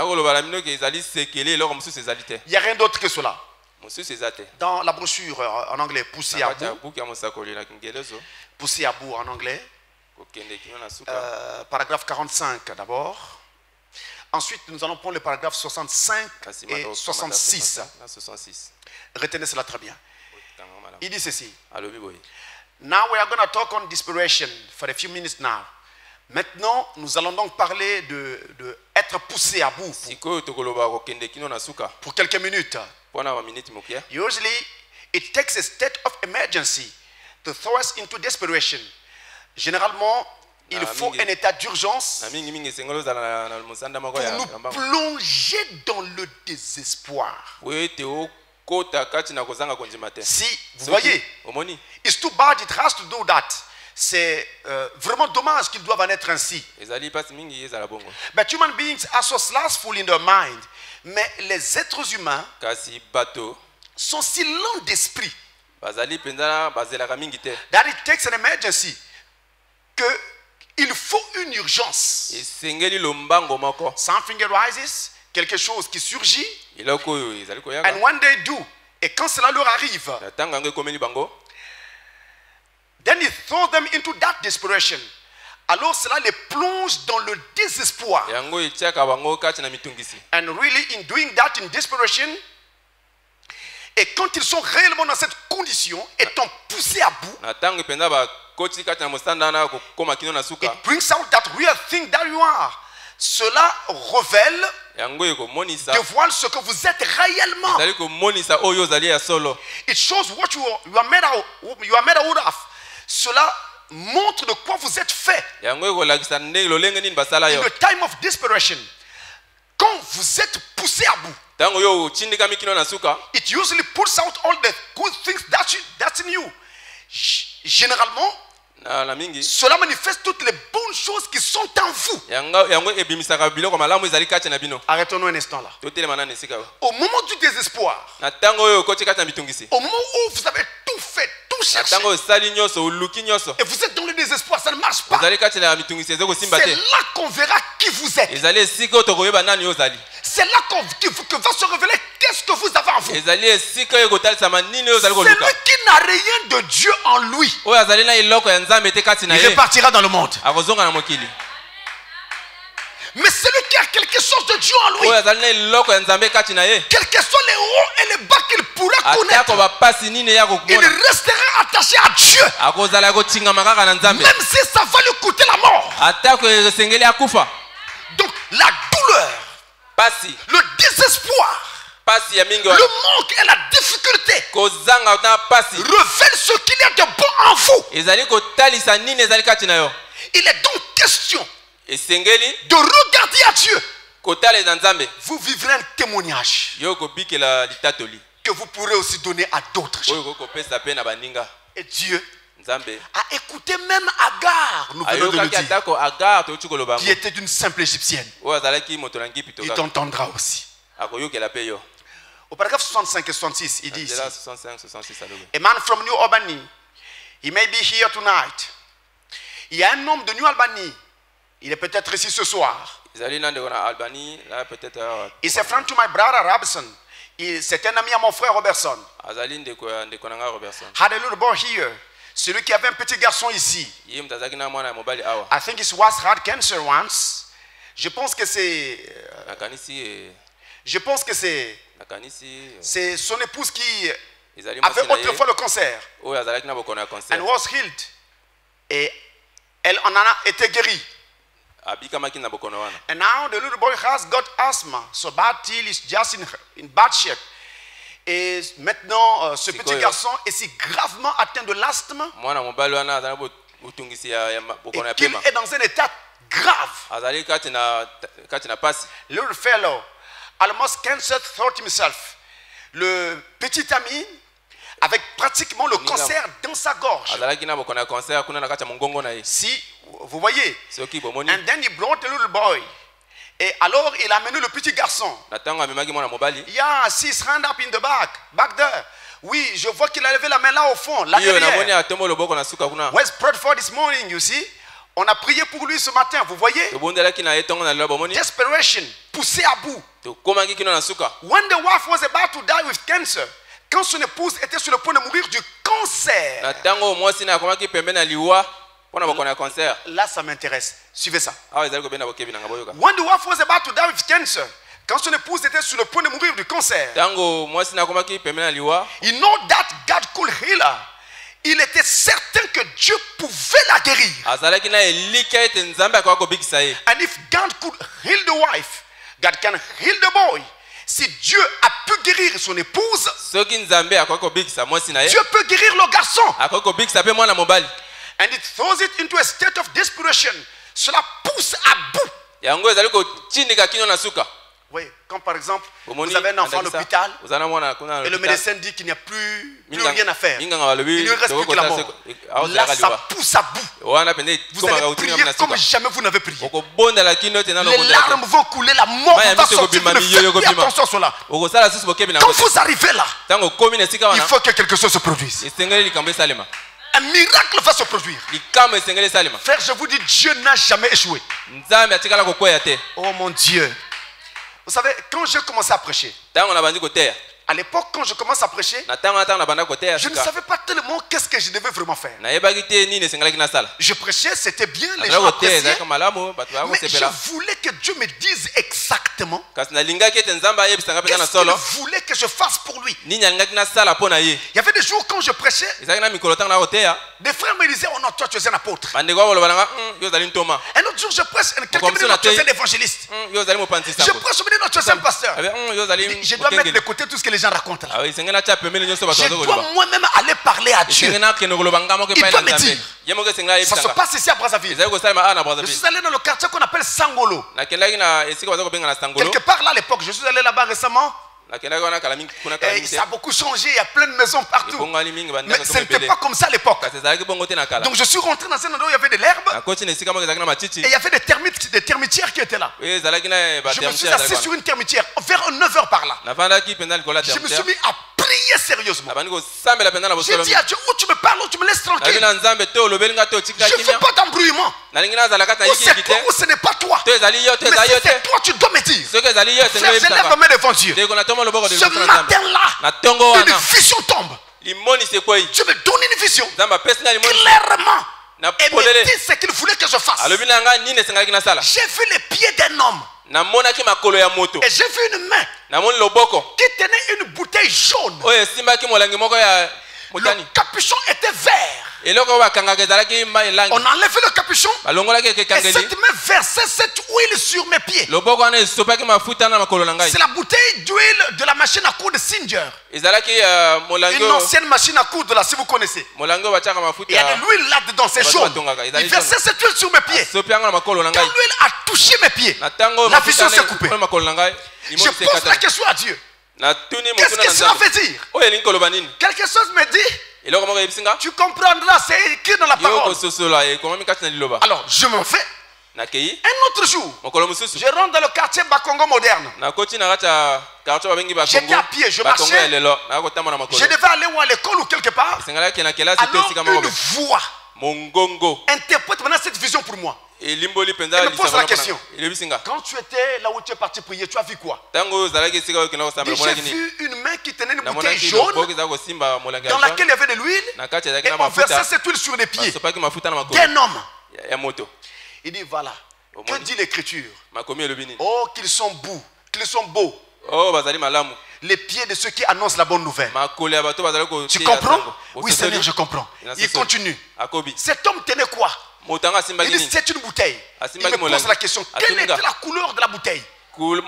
n'y a rien d'autre que cela. Dans la brochure en anglais, Poussé à bout en anglais, paragraphe 45 d'abord. Ensuite, nous allons prendre le paragraphe 65 et 66. Retenez cela très bien. Il dit ceci. Now we are going to talk on desperation for a few minutes now. Maintenant, nous allons donc parler de être poussé à bout pour quelques minutes. Usually, it takes a state of emergency to throw us into desperation. Généralement, il faut un état d'urgence pour nous plonger dans le désespoir. Si, vous voyez, it's too bad it has to do that. C'est vraiment dommage qu'ils doivent en être ainsi. But human beings are so slothful in their mind. Mais les êtres humains sont si lents d'esprit that it takes an emergency, qu'il faut une urgence. Something arises, quelque chose qui surgit, and when they do, et quand cela leur arrive, then it throws them into that desperation. Alors cela les plonge dans le désespoir. And really in doing that in desperation, et quand ils sont réellement dans cette condition, étant poussés à bout, it brings out that real thing that you are. Cela révèle, dévoile ce que vous êtes réellement. It shows what you are made out of. Cela montre de quoi vous êtes fait. In the time of desperation, quand vous êtes poussé à bout, it usually puts out all the good things that's in you. Généralement, cela manifeste toutes les bonnes choses qui sont en vous. Arrêtons-nous un instant là. Au moment du désespoir, au moment où vous avez tout fait, tout cherchez. Et vous êtes dans le désespoir, ça ne marche pas. C'est là qu'on verra qui vous êtes. C'est là que va se révéler qu'est-ce que vous avez en vous. Celui qui n'a rien de Dieu en lui, il repartira dans le monde. Mais celui qui a quelque chose de Dieu en lui, quels que soient les hauts et les bas qu'il pourra connaître, il restera attaché à Dieu, même si ça va lui coûter la mort. Donc la douleur, le désespoir, le manque et la difficulté révèlent ce qu'il y a de bon en vous. Il est donc question de regarder à Dieu. Vous vivrez un témoignage que vous pourrez aussi donner à d'autres gens. Et Dieu a écouté même Agar, nous venons de le dire, qui était une simple égyptienne. Il t'entendra aussi. Au paragraphe 65 et 66, il dit ici, a man from New Albany, he may be here tonight. Il y a un homme de New Albany, il est peut-être ici ce soir. He's a friend to my brother Robertson. C'est un ami à mon frère Robertson. Had a little boy here. Celui qui avait un petit garçon ici. I think his wife had cancer once. Je pense que c'est son épouse qui avait autrefois le cancer. And was healed. Et elle en a été guérie. And now the little boy has got asthma, so bad till is just in bad shape. Et maintenant, ce petit garçon est si gravement atteint de l'asthme et qu'il est dans un état grave. Little fellow almost cancer thought himself. Le petit ami avec pratiquement le cancer dans sa gorge. Si vous voyez. And then he brought the little boy. Et alors il a amené le petit garçon. Yeah, see his hand up in the back there. Oui, je vois qu'il a levé la main là au fond, là derrière. West Bradford this morning, you see. On a prié pour lui ce matin, vous voyez. Desperation, poussé à bout. When the wife was about to die with cancer, quand son épouse était sur le point de mourir du cancer. Là, ça m'intéresse. Suivez ça. When the wife was about to die with cancer, quand son épouse était sur le point de mourir du cancer, you know that God could heal her. Il était certain que Dieu pouvait la guérir. And if God could heal the wife, God can heal the boy. Si Dieu a pu guérir son épouse, Dieu peut guérir le garçon. And it throws it into a state of desperation. Cela pousse à bout. Oui, quand par exemple, vous avez un enfant à l'hôpital et le médecin dit qu'il n'y a plus rien à faire. Il ne reste plus que la mort. Là, ça pousse à bout. Vous allez prier comme jamais vous n'avez prié. Les larmes vont couler, la mort va sortir. Ne faites plus attention à cela. Quand vous arrivez là, il faut que quelque chose se produise. Un miracle va se produire. Frère, je vous dis, Dieu n'a jamais échoué. Oh mon Dieu. Vous savez, quand j'ai commencé à prêcher, à l'époque, quand je commence à prêcher, je ne savais pas tellement qu'est-ce que je devais vraiment faire. Je prêchais, c'était bien, les gens appréciaient, mais je voulais que Dieu me dise exactement qu'est-ce qu'il voulait que je fasse pour lui. Il y avait des jours quand je prêchais, des frères me disaient, oh non, toi tu es un apôtre. Un autre jour je prêche, quelqu'un me dit, non, tu es un évangéliste. Je prêche, je me dis, non, tu es un pasteur. Je dois mettre de côté tout ce que les gens racontent là. Je dois moi-même aller parler à Dieu. Il doit me dire. Ça se passe ici à Brazzaville. Je suis allé dans le quartier qu'on appelle Sangolo. Quelque part là à l'époque, je suis allé là-bas récemment. Et ça a beaucoup changé, il y a plein de maisons partout. Mais ce n'était pas comme ça à l'époque. Donc je suis rentré dans un endroit où il y avait de l'herbe. Et il y avait des termitières qui étaient là. Je me suis assis sur une termitière vers 9h par là. Je me suis mis à prier sérieusement. J'ai dit à Dieu, où tu me parles, où tu me laisses tranquille. Je ne fais pas d'embrouillement. Où c'est toi, où ce n'est pas toi. Mais c'est toi, tu dois me dire. Frère, je lève ma main devant Dieu. Ce matin-là, une vision tombe. Tu me donnes une vision clairement. Et me dis ce qu'il voulait que je fasse. J'ai vu les pieds d'un homme. Et j'ai vu une main qui tenait une bouteille jaune. Le capuchon était vert. On enlève le capuchon et cette main versait cette huile sur mes pieds. C'est la bouteille d'huile de la machine à coudre Singer. Une ancienne machine à coudre là, si vous connaissez. Il y a de l'huile là-dedans, c'est jaune. Il versait cette huile sur mes pieds. Quand l'huile a touché mes pieds, la vision s'est coupée. Je pose la question à Dieu. Qu'est-ce que cela veut dire? Quelque chose me dit, tu comprendras, c'est écrit dans la parole. Alors, je m'en vais. Un autre jour, je rentre dans le quartier Bakongo moderne. J'étais à pied, je marchais. Je devais aller à l'école ou quelque part. Alors, une voix interprète maintenant cette vision pour moi. Et me pose la question. Quand tu étais là où tu es parti prier, tu as vu quoi? J'ai vu une main qui tenait une bouteille jaune dans laquelle il y avait de l'huile et on versait cette huile sur les pieds d'un homme. Il dit voilà, que dit l'écriture? Oh, qu'ils sont beaux, qu'ils sont beaux. Les pieds de ceux qui annoncent la bonne nouvelle. Tu comprends? Oui Seigneur, je comprends. Il continue. Cet homme tenait quoi? Il dit c'est une bouteille. Il me pose la question, quelle était la couleur de la bouteille? Moi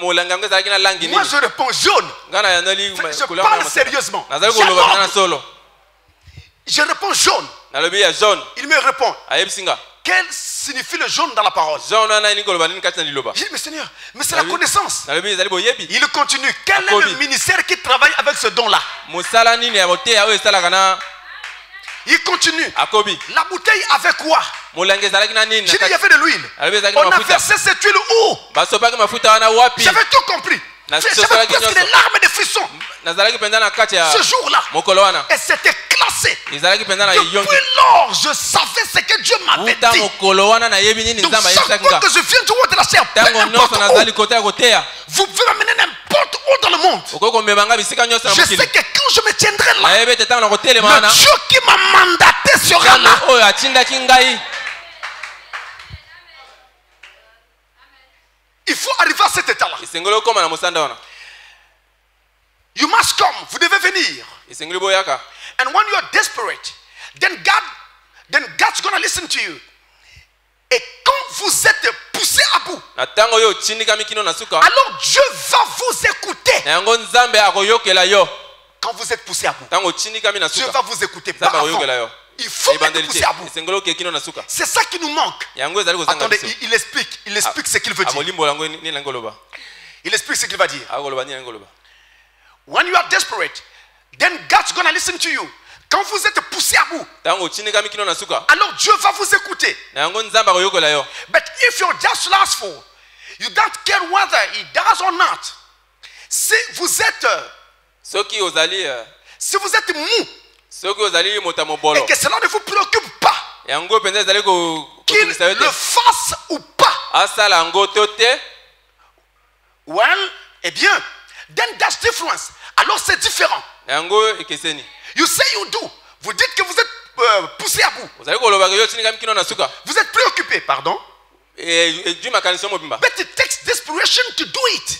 je réponds jaune. Je parle sérieusement. Je réponds jaune. Il me répond, quel signifie le jaune dans la parole? Je dis mais Seigneur, mais c'est la connaissance. Il continue, quel est le ministère qui travaille avec ce don là? Il continue. La bouteille avec quoi? J'ai dit il y avait de l'huile. On a versé cette huile où? J'avais tout compris. J'avais presque des larmes de frissons ce jour-là. Et c'était classé. Depuis lors, je savais ce que Dieu m'avait dit. Donc chaque fois que je viens du haut de la chair, vous pouvez m'amener n'importe où dans le monde. Je sais que quand je me tiendrai là, le Dieu qui m'a mandaté sera là. Il faut arriver à cet état-là. You must come. Vous devez venir. And when you are desperate, then God's gonna listen to you. Et quand vous êtes poussé à bout, alors Dieu va vous écouter. Quand vous êtes poussé à bout, Dieu va vous écouter. Il faut être poussé à bout. C'est ça qui nous manque. Attendez, il explique ce qu'il veut dire. Il explique ce qu'il va dire. When you are desperate, then God's gonna listen to you. Quand vous êtes poussé à bout, alors Dieu va vous écouter. But if you're just lustful, you don't care whether he does or not. Si vous êtes mou, et que cela ne vous préoccupe pas, qu'il le fasse ou pas, well, eh bien, then that's difference. Alors c'est différent. You say you do. Vous dites que vous êtes poussé à bout. Vous êtes préoccupé, pardon. But it takes desperation to do it.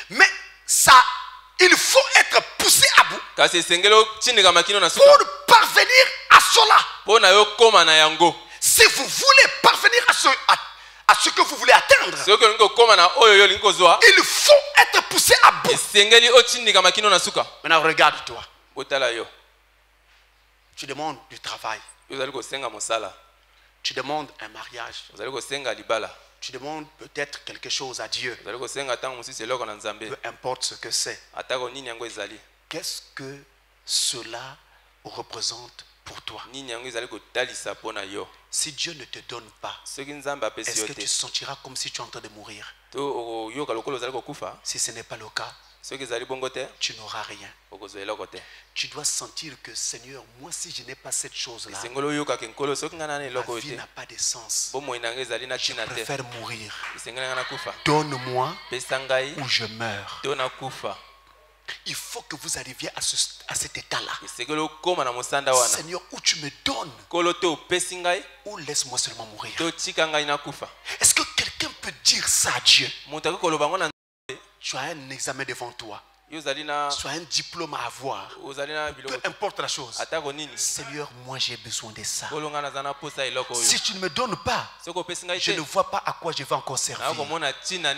Mais ça, il faut être poussé à bout pour parvenir à cela. Si vous voulez parvenir à ce que vous voulez atteindre, il faut être poussé à bout. Maintenant regarde-toi. Tu demandes du travail. Tu demandes un mariage. Tu demandes peut-être quelque chose à Dieu. Peu importe ce que c'est. Qu'est-ce que cela représente pour toi. Si Dieu ne te donne pas, est-ce que tu sentiras comme si tu es en train de mourir? Si ce n'est pas le cas, tu n'auras rien. Tu dois sentir que Seigneur, moi si je n'ai pas cette chose-là, ma vie n'a pas de sens. Je préfère mourir. Donne-moi ou je meurs. Il faut que vous arriviez à cet état-là. Seigneur, où tu me donnes, ou laisse-moi seulement mourir. Est-ce que quelqu'un peut dire ça à Dieu? Tu as un examen devant toi. Tu as un diplôme à avoir. Peu importe la chose. Seigneur, moi j'ai besoin de ça. Si tu ne me donnes pas, je ne vois pas à quoi je vais encore servir.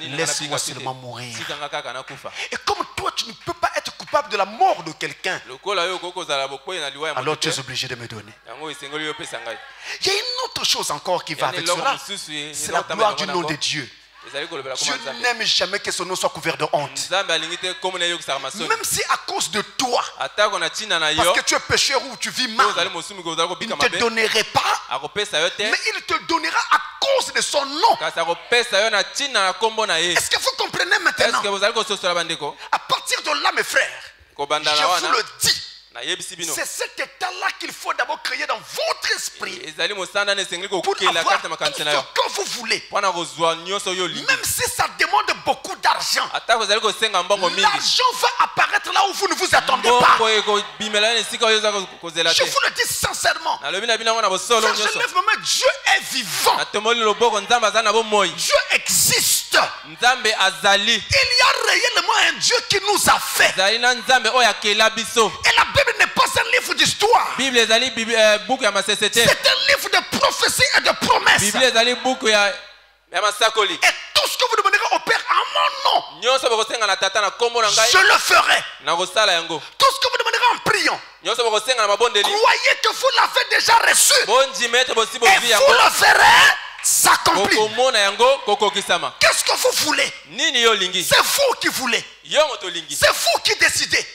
Laisse-moi seulement mourir. Et comme toi, tu ne peux pas être coupable de la mort de quelqu'un, alors tu es obligé de me donner. Il y a une autre chose encore qui va avec cela. C'est la gloire du nom de Dieu. Dieu n'aime jamais que son nom soit couvert de honte. Même si à cause de toi, parce que tu es pécheur ou tu vis mal, il ne te donnerait pas, mais il te donnera à cause de son nom. Est-ce que vous comprenez maintenant? À partir de là, mes frères, je vous le dis, c'est cet état-là qu'il faut d'abord créer dans votre esprit pour avoir tout ce que vous voulez. Même si ça demande beaucoup d'argent, l'argent va apparaître là où vous ne vous attendez pas. Je vous le dis sincèrement. Je lève ma main, Dieu est vivant. Dieu existe. Il y a réellement un Dieu qui nous a fait. Et la Bible n'est pas un livre d'histoire. C'est un livre de prophéties et de promesses. Et tout ce que vous demanderez au Père en mon nom, je le ferai. Tout ce que vous demanderez en priant, croyez que vous l'avez déjà reçu. Et vous le ferez s'accomplir. Qu'est-ce que vous voulez? C'est vous qui voulez. C'est vous qui décidez.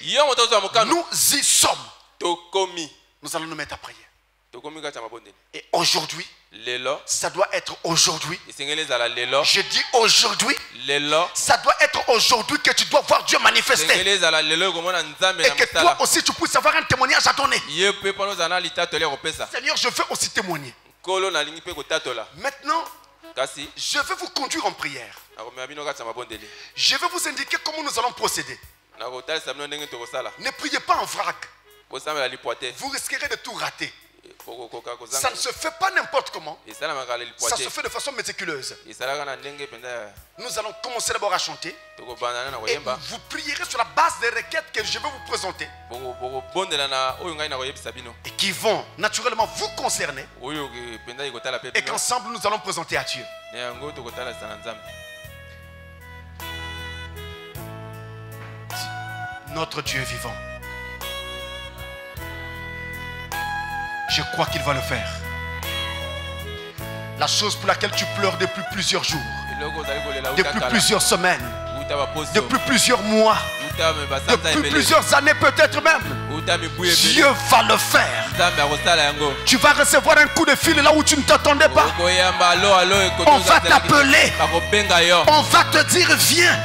Nous y sommes. Nous allons nous mettre à prier. Et aujourd'hui, ça doit être aujourd'hui. Je dis aujourd'hui. Ça doit être aujourd'hui que tu dois voir Dieu manifester. Et que toi aussi tu puisses avoir un témoignage à donner. Seigneur, je veux aussi témoigner. Maintenant, je vais vous conduire en prière. Je vais vous indiquer comment nous allons procéder. Ne priez pas en vrac. Vous risquerez de tout rater. Ça ne se fait pas n'importe comment. Ça se fait de façon méticuleuse. Nous allons commencer d'abord à chanter. Et vous prierez sur la base des requêtes que je vais vous présenter. Et qui vont naturellement vous concerner. Et qu'ensemble nous allons présenter à Dieu. Notre Dieu est vivant. Je crois qu'il va le faire. La chose pour laquelle tu pleures depuis plusieurs jours, depuis plusieurs semaines, depuis plusieurs mois, depuis plusieurs années peut-être même, Dieu va le faire. Tu vas recevoir un coup de fil là où tu ne t'attendais pas. On va t'appeler. On va te dire viens.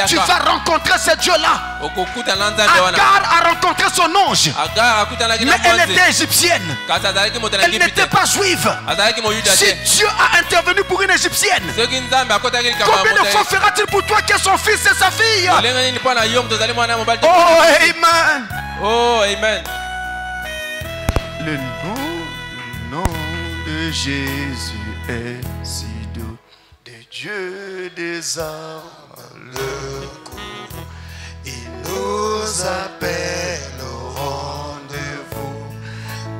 Tu vas rencontrer ce Dieu-là. Agar a rencontré son ange. Mais elle était égyptienne. Elle n'était pas juive. Si Dieu a intervenu pour une égyptienne, combien de fois fera-t-il pour toi que son fils et sa fille? Oh amen. Oh amen. Le nom de Jésus est si doux, de Dieu des armes le courroux. Il nous appelle au rendez-vous,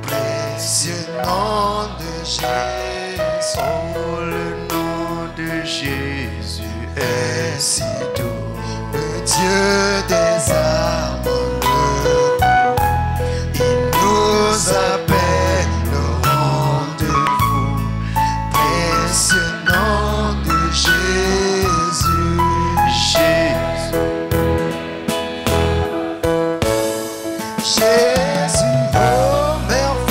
précieux nom de Jésus. Oh, le nom de Jésus est si doux, le Dieu des armes. Nous appelle au rendez-vous, précieux nom de Jésus, Jésus. Jésus, oh merveilleux.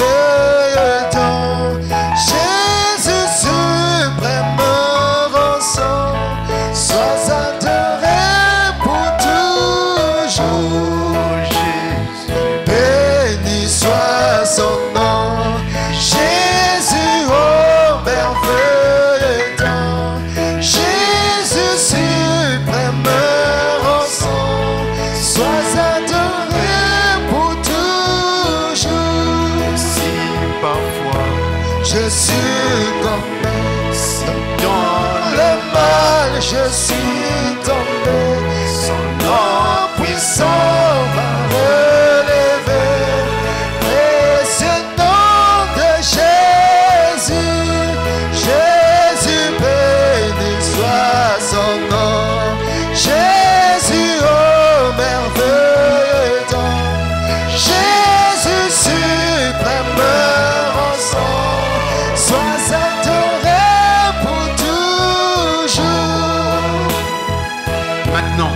je suis tombé, son nom puissant m'a relevé. Précieux nom de Jésus, Jésus béni soit son nom. Jésus, oh merveilleux don, Jésus suprême rançon, sois adoré pour toujours. Maintenant,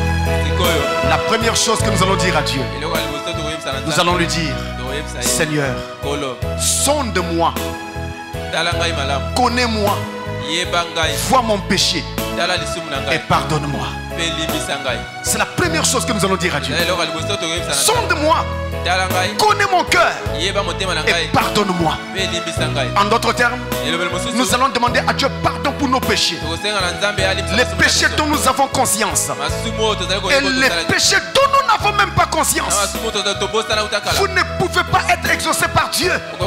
la première chose que nous allons dire à Dieu, nous allons lui dire: Seigneur, sonde-moi, connais-moi, vois mon péché et pardonne-moi. C'est la première chose que nous allons dire à Dieu. Sonde-moi, connais mon cœur et pardonne-moi. En d'autres termes, nous allons demander à Dieu pardon pour nos péchés, les péchés dont nous avons conscience et les péchés dont nous n'avons même pas conscience. Vous ne pouvez pas être exaucé par Dieu en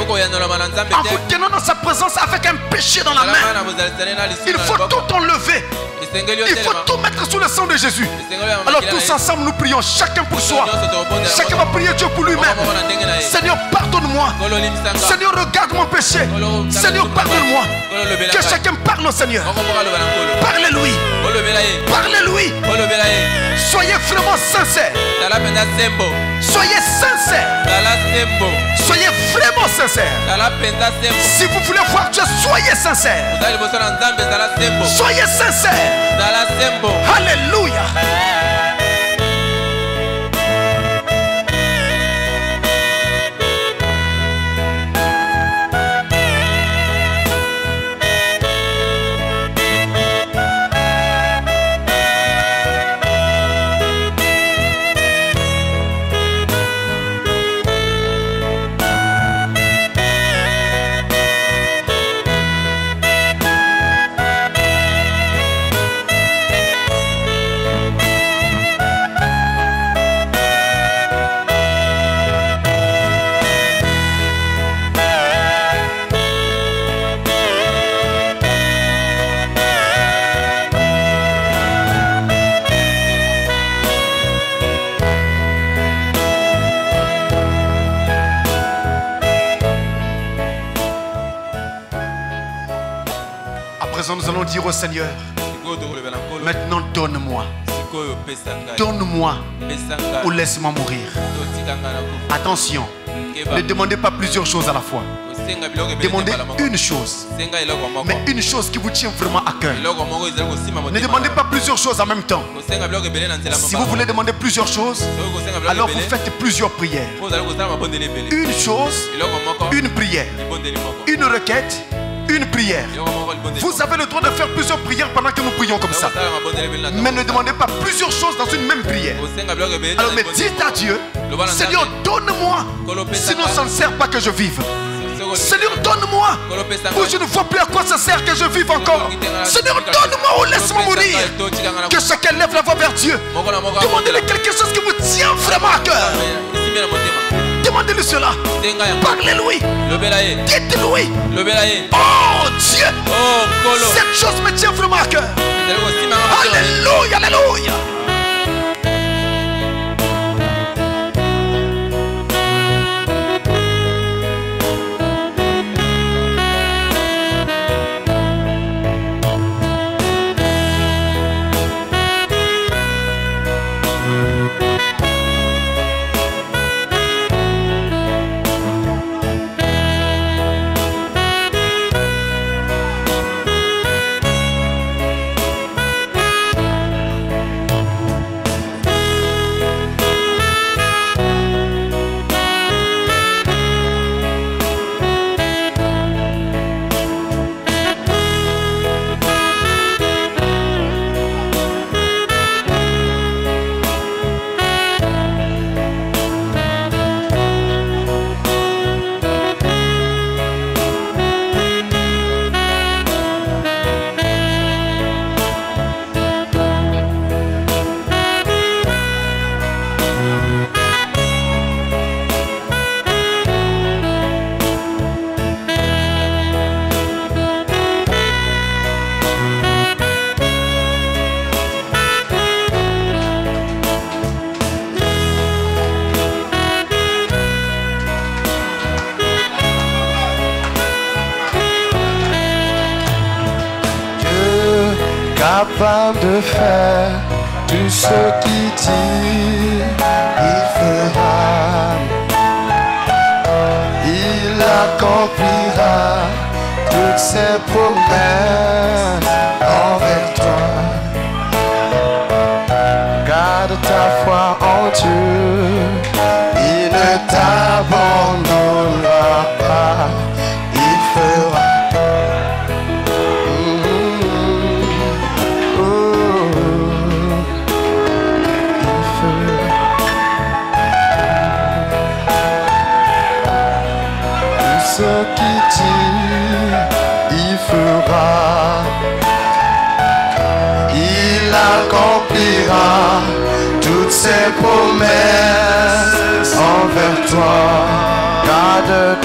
vous tenant dans sa présence avec un péché dans la main. Il faut tout enlever. Il faut tout mettre sous le sang de Jésus. Alors tous ensemble nous prions, chacun pour soi. Chacun va prier Dieu pour lui-même. Seigneur, pardonne-moi. Seigneur, regarde mon péché. Seigneur, pardonne-moi. Que chacun parle au Seigneur. Parlez-lui. Parlez-lui. Soyez vraiment sincères. Soyez sincères. Soyez vraiment sincères. Si vous voulez voir Dieu, soyez sincères. Soyez sincères. Alléluia. Nous allons dire au Seigneur: maintenant donne-moi. Donne-moi ou laisse-moi mourir. Attention, ne demandez pas plusieurs choses à la fois. Demandez une chose, mais une chose qui vous tient vraiment à cœur. Ne demandez pas plusieurs choses en même temps. Si vous voulez demander plusieurs choses, alors vous faites plusieurs prières. Une chose, une prière. Une requête, une prière. Vous avez le droit de faire plusieurs prières pendant que nous prions comme ça. Mais ne demandez pas plusieurs choses dans une même prière. Alors mais dites à Dieu: Seigneur, donne-moi, sinon ça ne sert pas que je vive. Seigneur, donne-moi, ou je ne vois plus à quoi ça sert que je vive encore. Seigneur, donne-moi ou laisse-moi mourir. Que chacun lève la voix vers Dieu. Demandez-lui quelque chose qui vous tient vraiment à cœur. Demandez-lui cela. Parlez-lui. Dites-lui: oh Dieu, cette chose me tient vraiment à cœur. Alléluia, alléluia. capable de faire tout ce qu'il dit, il fera. Il accomplira toutes ses promesses envers toi. Garde ta foi en Dieu, il ne t'abandonnera pas, il fera. Ce qu'il dit, il fera. Il accomplira toutes ses promesses envers toi. Garde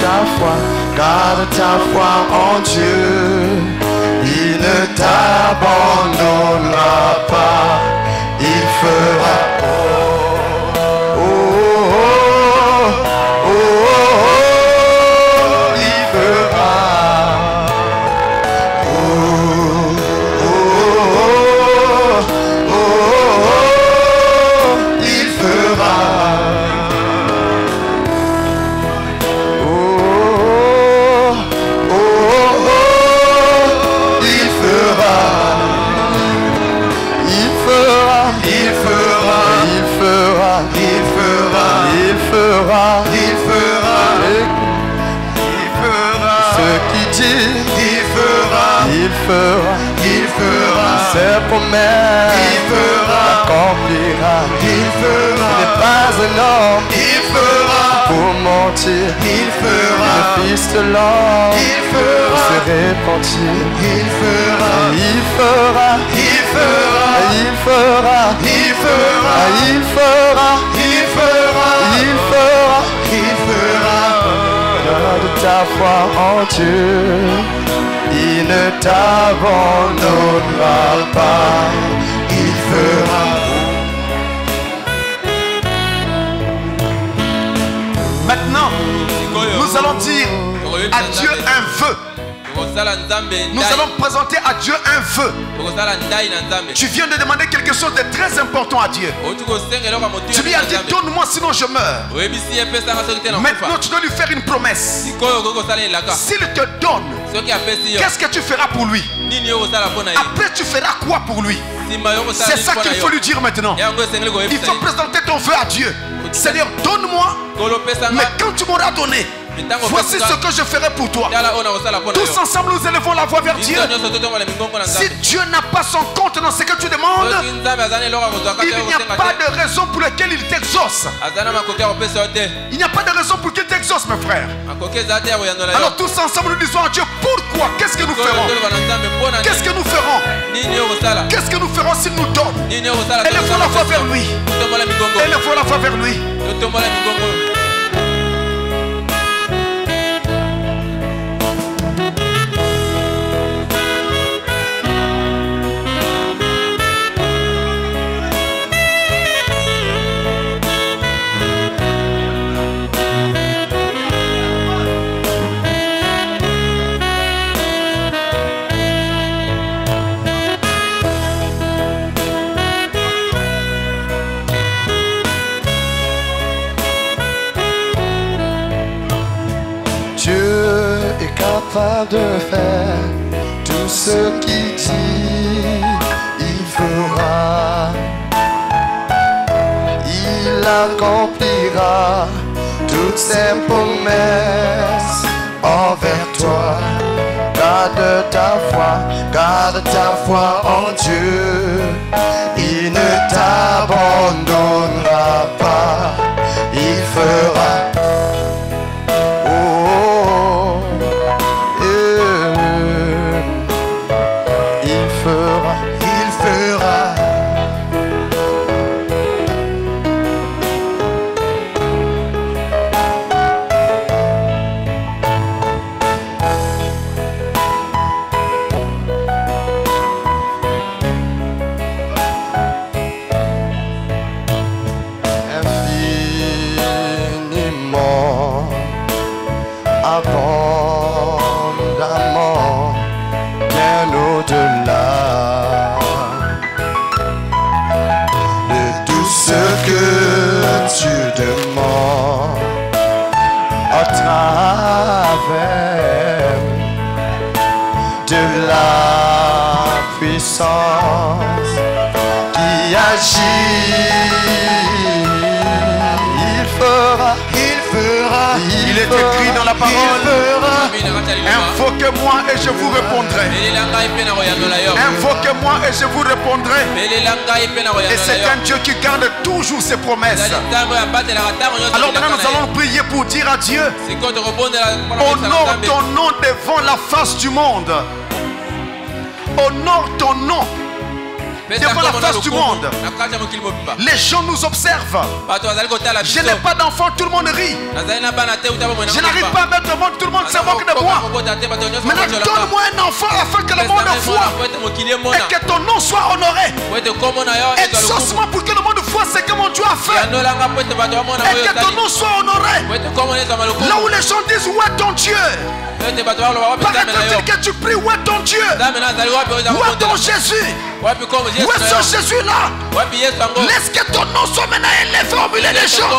ta foi en Dieu. Il ne t'abandonnera pas. Il fera. Il fera ses promesses, il accomplira, il n'est pas un homme, il fera pour mentir, il fera le fils de l'homme, il fera se repentir, il fera, il fera, il fera, il fera, il fera, il fera, il fera, il fera, il fera. Garde ta foi en Dieu. Il ne t'abandonnera pas, il fera. Maintenant, nous allons dire à Dieu un vœu. Nous allons présenter à Dieu un vœu. Tu viens de demander quelque chose de très important à Dieu. Tu lui as dit, donne-moi sinon je meurs. Maintenant tu dois lui faire une promesse. S'il te donne, qu'est-ce que tu feras pour lui? Après tu feras quoi pour lui? C'est ça qu'il faut lui dire maintenant. Il faut présenter ton vœu à Dieu. Seigneur, donne-moi, mais quand tu m'auras donné, voici ce que je ferai pour toi. Tous ensemble nous élevons la voix vers Dieu. Si Dieu n'a pas son compte dans ce que tu demandes, il n'y a pas de raison pour laquelle il t'exauce. Il n'y a pas de raison pour qu'il t'exauce, mes frères. Alors tous ensemble nous disons à Dieu, pourquoi? Qu'est-ce que nous ferons? Qu'est-ce que nous ferons? Qu'est-ce que nous ferons s'il nous donne? Élevons la voix vers lui. Élevons la voix vers lui. Capable de faire tout ce qu'il dit, il fera. Il accomplira toutes ses promesses envers toi. Garde ta foi en Dieu. Il ne t'abandonnera pas, il fera. puissance qui agit. Il fera. Il est écrit dans la parole: invoquez-moi et je vous répondrai. Invoquez-moi et je vous répondrai. Et c'est un Dieu qui garde toujours ses promesses. Alors maintenant nous allons prier pour dire à Dieu: honore ton nom devant la face du monde. Honore ton nom devant la face du monde. Les gens nous observent. Je n'ai pas d'enfant, tout le monde rit. Je n'arrive pas à mettre le monde, tout le monde se moque de moi. Maintenant donne-moi un enfant afin que le monde voit et que ton nom soit honoré. Exauce-moi pour que le monde voit ce que mon Dieu a fait et que ton nom soit honoré. Là où les gens disent: où est ton Dieu? Paraît-il que tu pries: où est ton Dieu? Où est ton Jésus? Où est ce Jésus-là? Laisse que ton nom soit maintenant élevé au milieu des gens.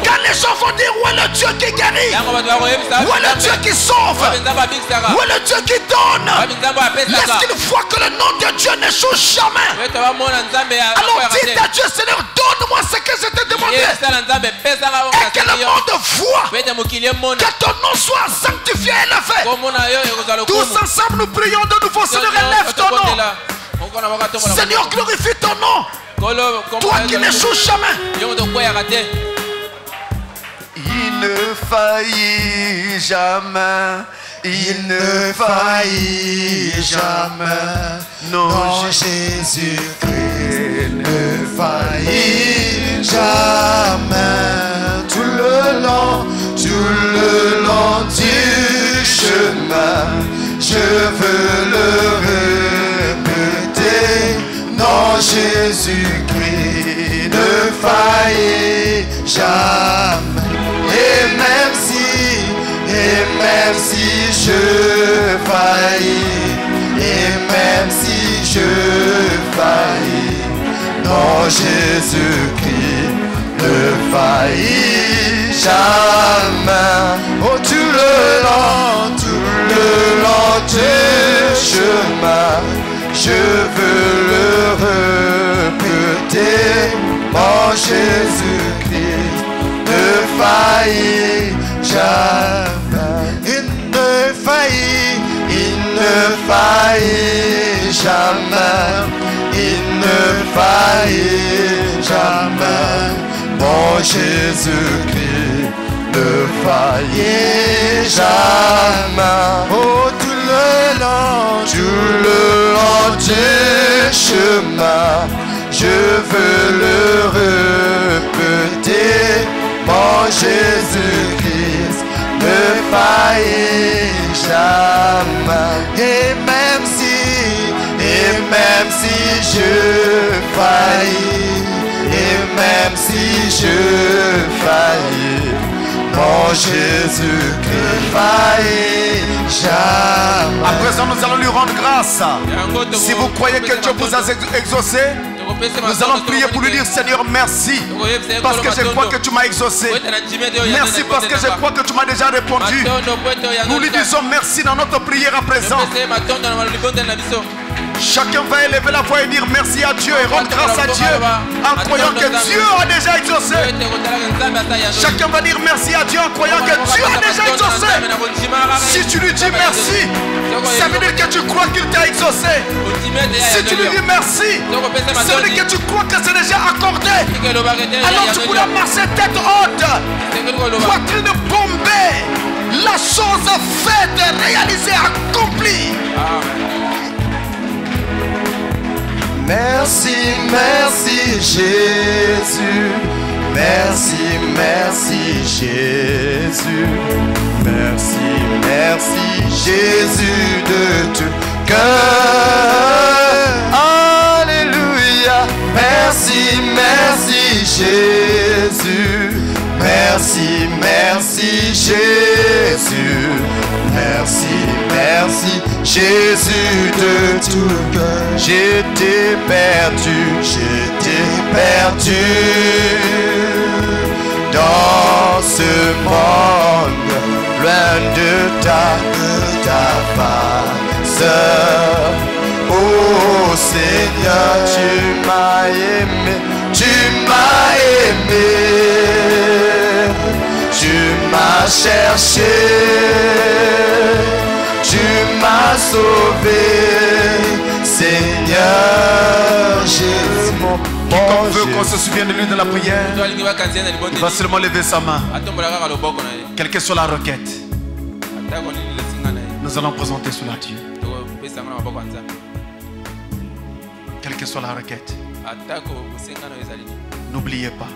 Quand les gens vont dire: où est le Dieu qui guérit? Où est le Dieu qui sauve? Où est le Dieu qui donne? Laisse qu'il voit que le nom de Dieu n'échoue jamais. Alors dites à Dieu: Seigneur, donne-moi ce que je t'ai demandé. Et que le monde voit que ton nom soit sanctifié et élevé. Tous ensemble nous prions de nouveau: Seigneur, élève ton nom. Seigneur, glorifie ton nom. Toi qui n'échoues jamais. Il ne faillit jamais. Il ne faillit jamais. Non, Jésus-Christ ne faillit jamais. Tout le long du chemin, je veux le répéter. Non, Jésus-Christ ne faillit jamais. Et même si je faillis, non, Jésus-Christ ne faillit jamais. Oh, tout le long du chemin, je veux le répéter. Mon Jésus-Christ ne faillit jamais. Il ne faillit jamais. Il ne faillit jamais. Mon Jésus-Christ ne faillit jamais. Oh, tout le long du chemin, je veux le répéter. Mon Jésus-Christ ne faillit jamais. Et même si je faillis, mon Jésus-Christ faillit jamais. À présent, nous allons lui rendre grâce. Si vous croyez que Dieu vous a exaucé, nous allons prier pour lui dire: Seigneur, merci parce que je crois que tu m'as exaucé. Merci parce que je crois que tu m'as déjà répondu. Nous lui disons merci dans notre prière à présent. Chacun va élever la voix et dire merci à Dieu et rendre grâce à Dieu en croyant que Dieu a déjà exaucé. Chacun va dire merci à Dieu en croyant que Dieu a déjà exaucé. Si tu lui dis merci, ça veut dire que tu crois qu'il t'a exaucé. Si tu lui dis merci, ça veut dire que tu crois que c'est déjà accordé. Alors tu pourras marcher tête haute, poitrine bombée. La chose faite, réalisée, accomplie. Merci, merci Jésus. Merci, merci Jésus. Merci, merci Jésus de tout cœur. Alléluia. Merci, merci Jésus. Merci, merci Jésus. Merci, merci Jésus de tout cœur. J'étais perdu dans ce monde, loin de ta face. Oh Seigneur, tu m'as aimé, tu m'as aimé, tu m'as cherché, tu m'as sauvé, Seigneur Jésus. Quiconque veut qu'on se souvienne de lui dans la prière, il va seulement lever sa main. Quelle que soit la requête, nous allons présenter cela à Dieu. Quelle que soit la requête, n'oubliez pas,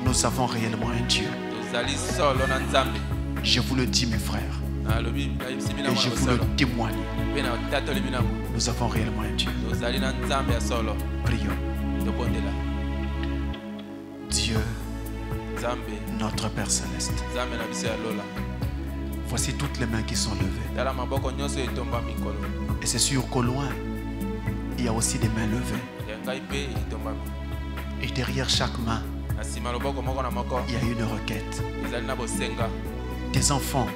nous avons réellement un Dieu. Je vous le dis, mes frères, et je vous le témoigne. Nous avons réellement un Dieu. Prions. Dieu, notre Père Céleste, voici toutes les mains qui sont levées. Et c'est sûr qu'au loin, il y a aussi des mains levées. Et derrière chaque main, il y a une requête. Des enfants,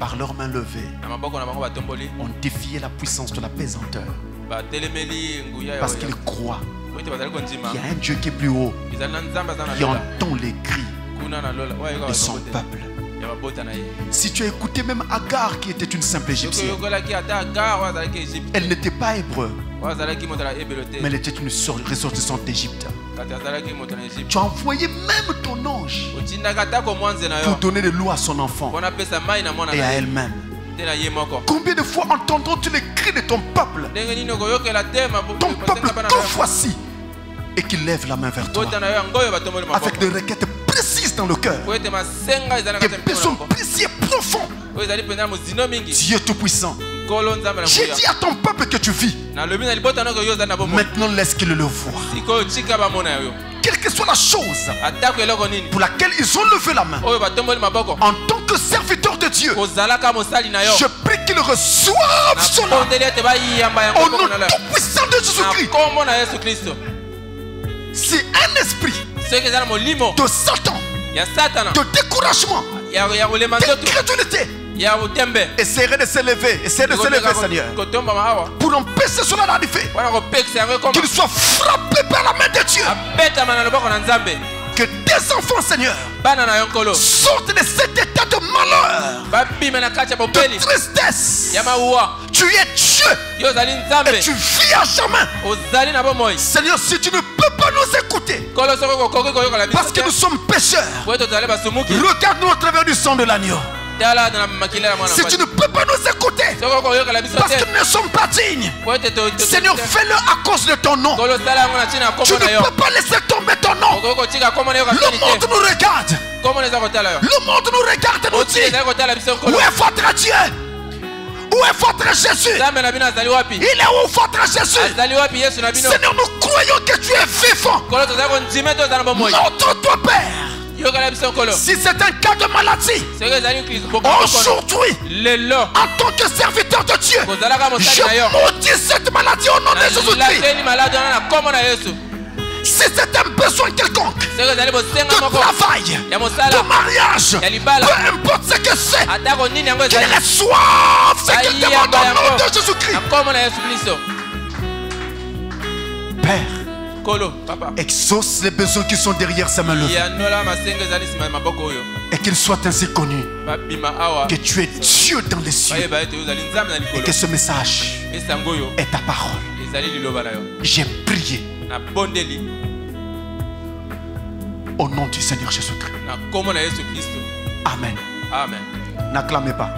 par leurs mains levées, ont défié la puissance de la pesanteur. Parce qu'ils croient qu'il y a un Dieu qui est plus haut, qui entend les cris de son peuple. Si tu as écouté même Agar, qui était une simple égyptienne, elle n'était pas hébreu, mais elle était une ressortissante d'Égypte. Tu as envoyé même ton ange pour donner de l'eau à son enfant et à elle-même. Combien de fois entendrons-tu les cris de ton peuple? Ton peuple que voici, et qu'il lève la main vers toi avec des requêtes précises dans le cœur, des besoins précis et profonds. Dieu Tout-Puissant, j'ai dit à ton peuple que tu vis. Maintenant laisse qu'il le voie. Quelle que soit la chose pour laquelle ils ont levé la main, en tant que serviteur de Dieu, je prie qu'ils reçoivent cela au nom tout-puissant de Jésus-Christ. C'est un esprit de Satan, de découragement, d'incrédulité, essaierait de se lever, Seigneur, pour empêcher cela d'arriver. Qu'il soit frappé par la main de Dieu. Que tes enfants, Seigneur, sortent de cet état de malheur, de tristesse. Tu es Dieu et tu vis à jamais. Seigneur, si tu ne peux pas nous écouter parce que nous sommes pécheurs, regarde-nous au travers du sang de l'agneau. Si tu ne peux pas nous écouter parce que nous ne sommes pas dignes, Seigneur, fais-le à cause de ton nom. Tu ne peux pas laisser tomber ton nom. Le monde nous regarde. Le monde nous regarde et nous dit: où est votre Dieu? Où est votre Jésus? Il est où votre Jésus? Seigneur, nous croyons que tu es vivant. Montre-toi, Père. Si c'est un cas de maladie, aujourd'hui, en tant que serviteur de Dieu, je maudis cette maladie au nom de Jésus-Christ. Si c'est un besoin quelconque de travail, de mariage, peu importe ce que c'est, qu'il reçoive ce qu'il demande au nom de Jésus-Christ. Père, exauce les besoins qui sont derrière sa main levée. Et qu'il soit ainsi connu que tu es Dieu dans les cieux. Et que ce message est ta parole. J'ai prié au nom du Seigneur Jésus-Christ. Amen. Amen. N'acclamez pas.